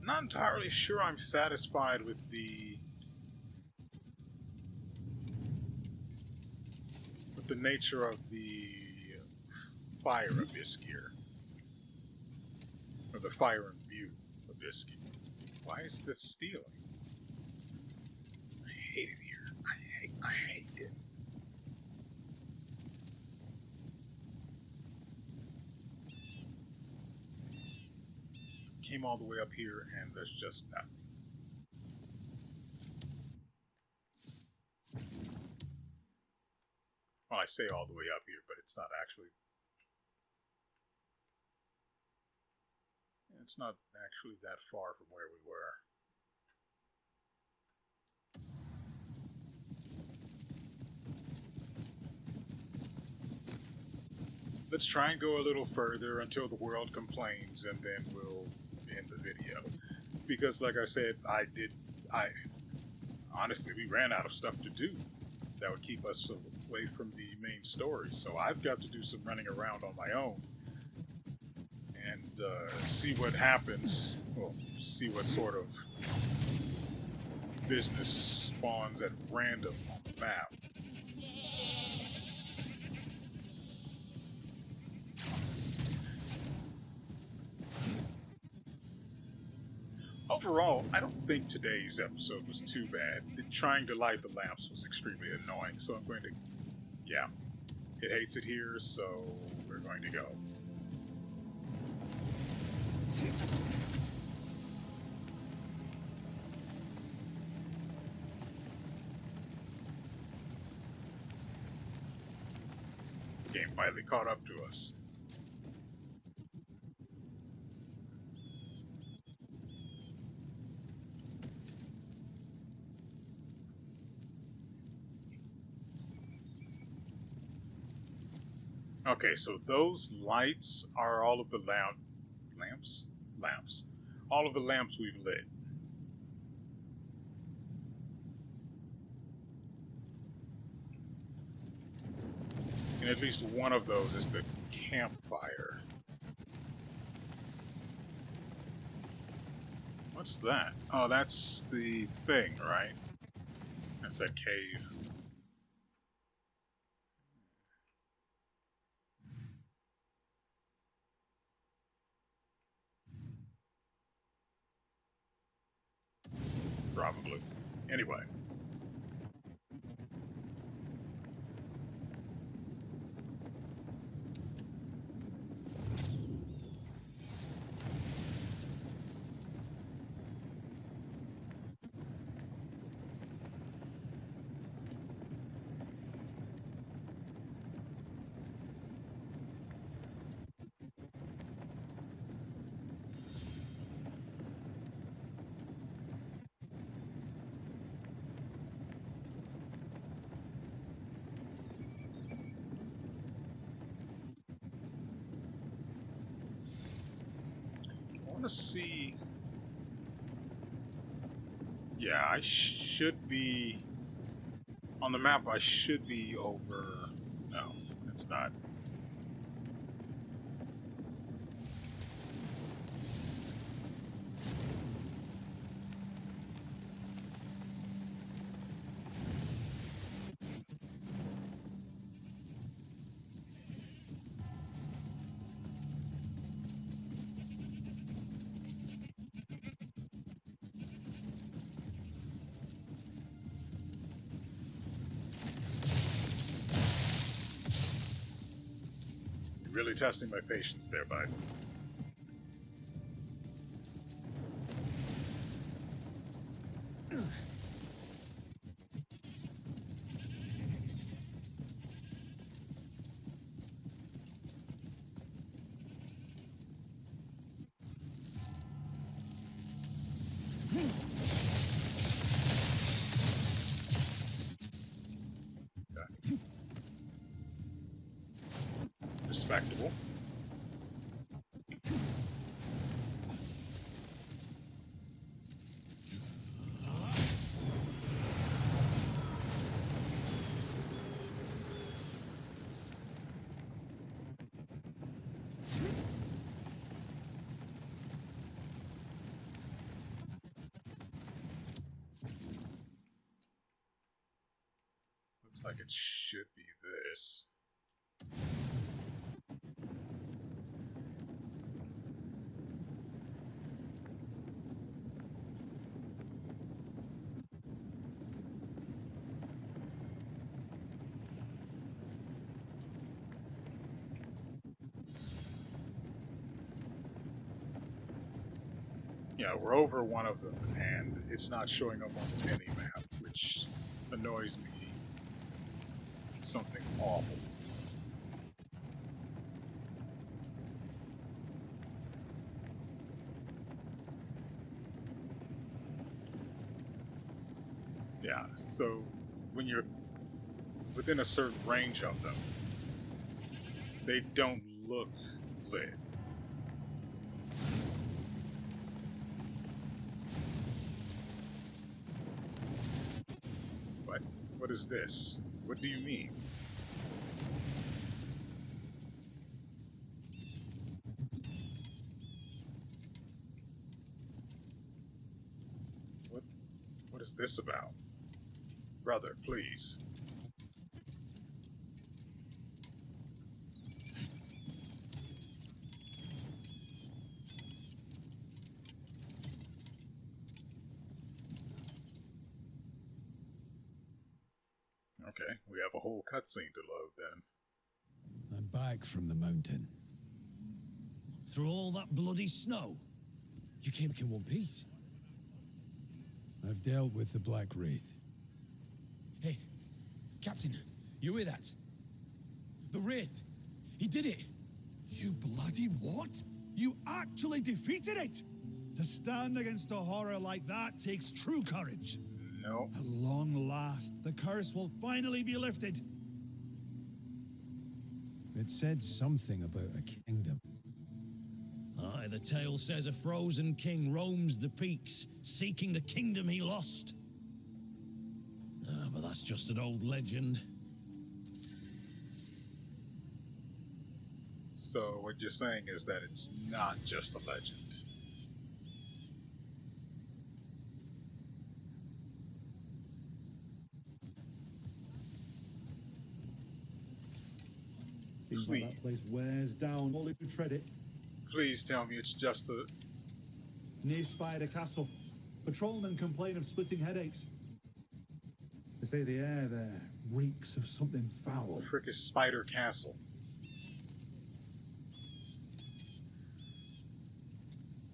Not entirely sure I'm satisfied with the nature of the fire abyss gear. Or the fire imbue abyss gear. Why is this stealing? I hate it here. I hate it. Came all the way up here and there's just nothing. Well, I say all the way up here, but it's not actually. It's not actually that far from where we were. Let's try and go a little further until the world complains, and then we'll end the video. Because, like I said, honestly, we ran out of stuff to do that would keep us away from the main story. So I've got to do some running around on my own and see what happens. Well, see what sort of business spawns at random on the map. Overall, I don't think today's episode was too bad. Trying to light the lamps was extremely annoying, so I'm going to, yeah, it hates it here, so we're going to go. Game finally caught up to us. Okay, so those lights are all of the lamps? All of the lamps we've lit. And at least one of those is the campfire. What's that? Oh, that's the thing, right? That's that cave. Probably. Anyway. want to see... Yeah, I should be... On the map, I should be over... No, it's not. Really testing my patience there, bud. Okay. Respectable. Looks like it should be this. Yeah, we're over one of them, and it's not showing up on the mini map, which annoys me. Something awful. Yeah, so when you're within a certain range of them, they don't look lit. What is this? What do you mean? What is this about? Brother, please. Okay, we have a whole cutscene to load then. I'm back from the mountain. Through all that bloody snow? You came back in one piece. I've dealt with the Black Wraith. Hey, Captain, you hear that? The Wraith! He did it! You bloody what? You actually defeated it? To stand against a horror like that takes true courage. No. At long last, the curse will finally be lifted. It said something about a kingdom. Aye, the tale says a frozen king roams the peaks, seeking the kingdom he lost. Ah, but that's just an old legend. So what you're saying is that it's not just a legend. Seems like that place wears down all who tread it. Please tell me it's just a... Near Spider Castle, patrolmen complain of splitting headaches. They say the air there reeks of something foul. The frick is Spider Castle?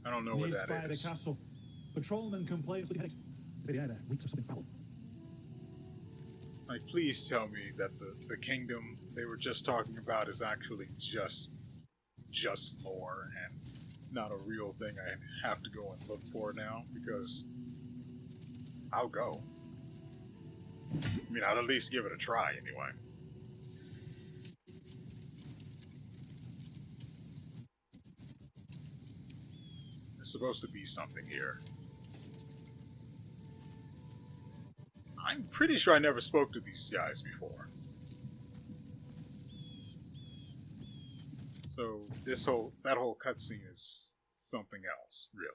I don't know where that Spider is. Castle, patrolmen complain of splitting headaches. They say the air there reeks of something foul. Like, please tell me that the kingdom they were just talking about is actually just lore and not a real thing I have to go and look for now, because I'll go. I mean, I'll at least give it a try anyway. There's There's supposed to be something here. I'm pretty sure I never spoke to these guys before. So that whole cutscene is something else, really.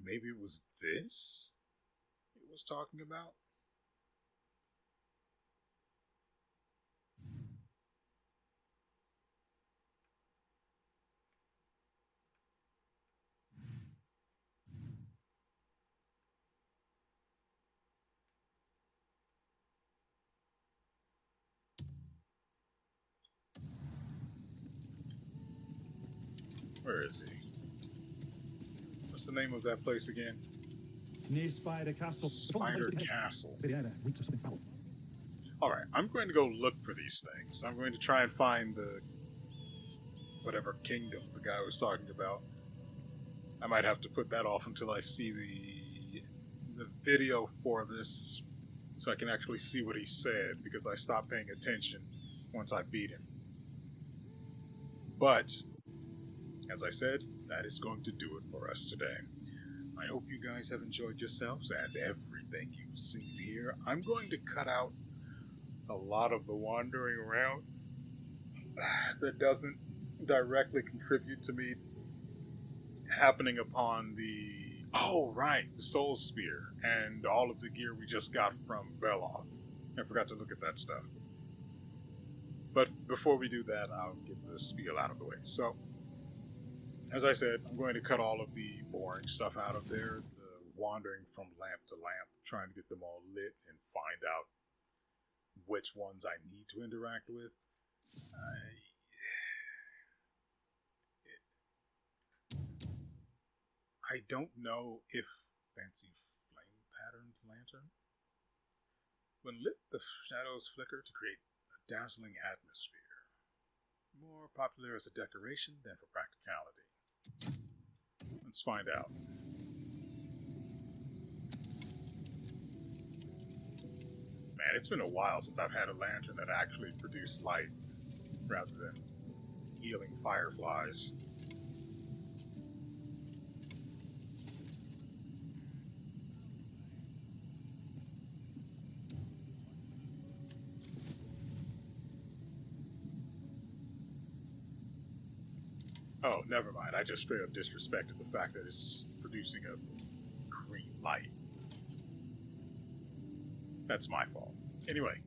Maybe it was this it was talking about? Where is he? What's the name of that place again? Near Spider Castle. Spider Castle. Yeah, there. Reeks of something foul. Alright, I'm going to go look for these things. I'm going to try and find the... whatever kingdom the guy was talking about. I might have to put that off until I see the video for this, so I can actually see what he said, because I stopped paying attention once I beat him. But, as I said, that is going to do it for us today. I hope you guys have enjoyed yourselves and everything you've seen here. I'm going to cut out a lot of the wandering around that doesn't directly contribute to me happening upon the... oh, right, the Soul Spear and all of the gear we just got from Beloth. I forgot to look at that stuff. But before we do that, I'll get the spiel out of the way. So, as I said, I'm going to cut all of the boring stuff out of there, the wandering from lamp to lamp, trying to get them all lit and find out which ones I need to interact with. I don't know if fancy flame patterned lantern. When lit, the shadows flicker to create a dazzling atmosphere. More popular as a decoration than for practicality. Let's find out. Man, it's been a while since I've had a lantern that actually produced light rather than healing fireflies. Oh, never mind. I just straight up disrespected the fact that it's producing a green light. That's my fault. Anyway,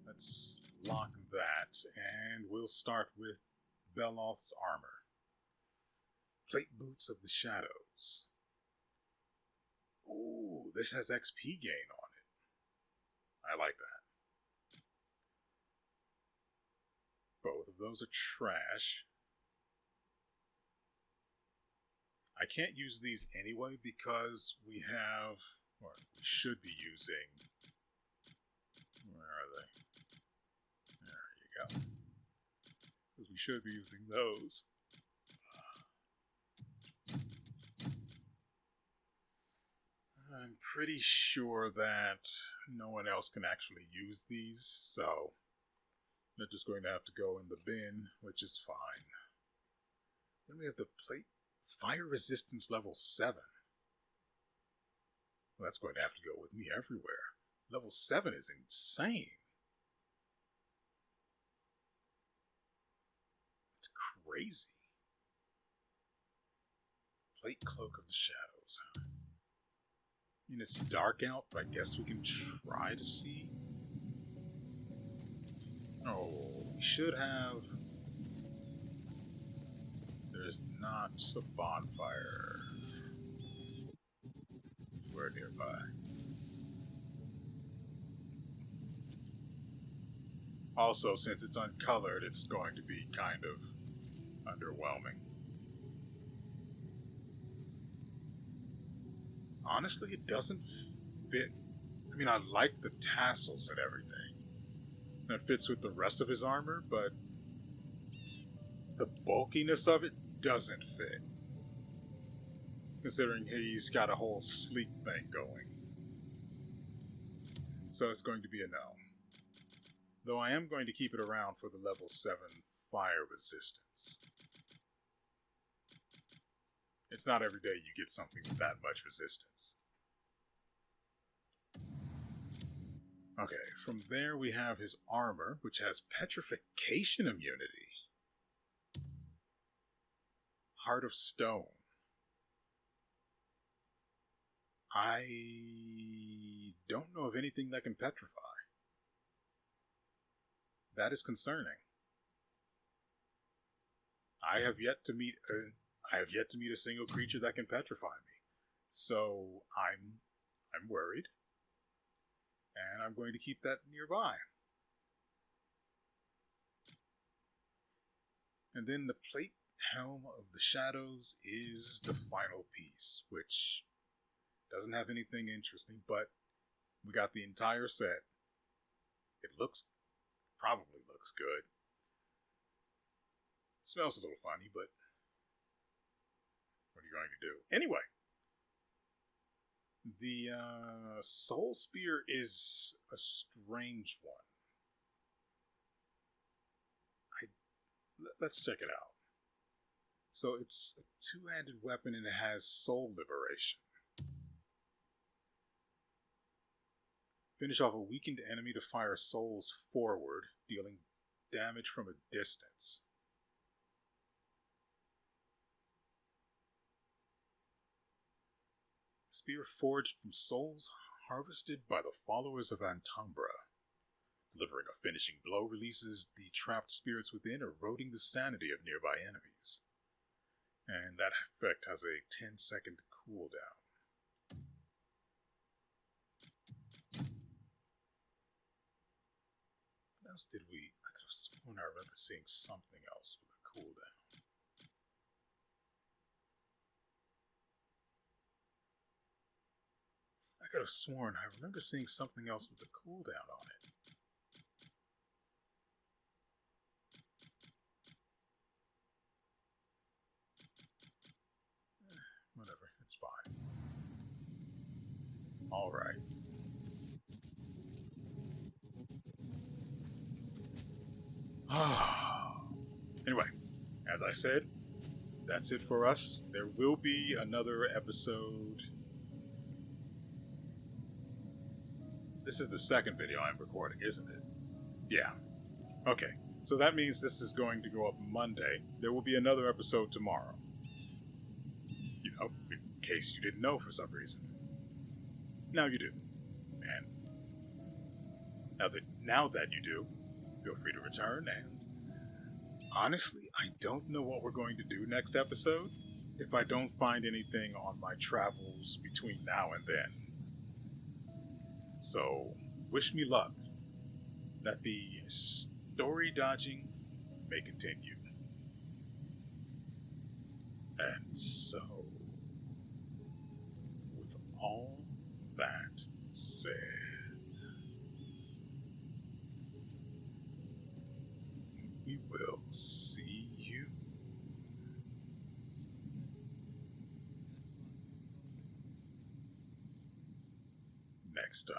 let's lock that, and we'll start with Beloth's armor. Plate boots of the shadows. Ooh, this has XP gain on it. I like that. Both of those are trash. I can't use these anyway because we have, or we should be using, where are they? There you go. Because we should be using those. I'm pretty sure that no one else can actually use these, so they're just going to have to go in the bin, which is fine. Then we have the plate. Fire resistance level 7. Well, that's going to have to go with me everywhere. Level 7 is insane. It's crazy. Plate cloak of the shadows. I mean, it's dark out, but I guess we can try to see. Oh, we should have... There's not a bonfire. We're nearby. Also, since it's uncolored, it's going to be kind of underwhelming. Honestly, it doesn't fit. I mean, I like the tassels and everything. That fits with the rest of his armor, but the bulkiness of it doesn't fit. Considering he's got a whole sleek thing going. So it's going to be a no. Though I am going to keep it around for the level 7 fire resistance. It's not every day you get something with that much resistance. Okay, from there we have his armor, which has petrification immunity. Heart of Stone. I don't know of anything that can petrify. That is concerning. I have yet to meet a single creature that can petrify me. So I'm worried. And I'm going to keep that nearby. And then the plate helm of the shadows is the final piece, which doesn't have anything interesting, but we got the entire set. It probably looks good. It smells a little funny, but what are you going to do? Anyway, the Soul Spear is a strange one. Let's check it out. So it's a two-handed weapon and it has soul liberation. Finish off a weakened enemy to fire souls forward, dealing damage from a distance. Spear forged from souls harvested by the followers of Antumbra. Delivering a finishing blow releases the trapped spirits within, eroding the sanity of nearby enemies. And that effect has a 10-second cooldown. What else did I could have sworn I remember seeing something else with a cooldown. I could have sworn I remember seeing something else with a cooldown on it. Whatever, it's fine. Alright. Anyway, as I said, that's it for us. There will be another episode. This is the second video I'm recording, isn't it? Yeah. Okay, so that means this is going to go up Monday. There will be another episode tomorrow. You know, in case you didn't know for some reason. Now you do. And now that you do, feel free to return. And honestly, I don't know what we're going to do next episode if I don't find anything on my travels between now and then. So, wish me luck that the story dodging may continue. And so, with all that said, we will see you next time.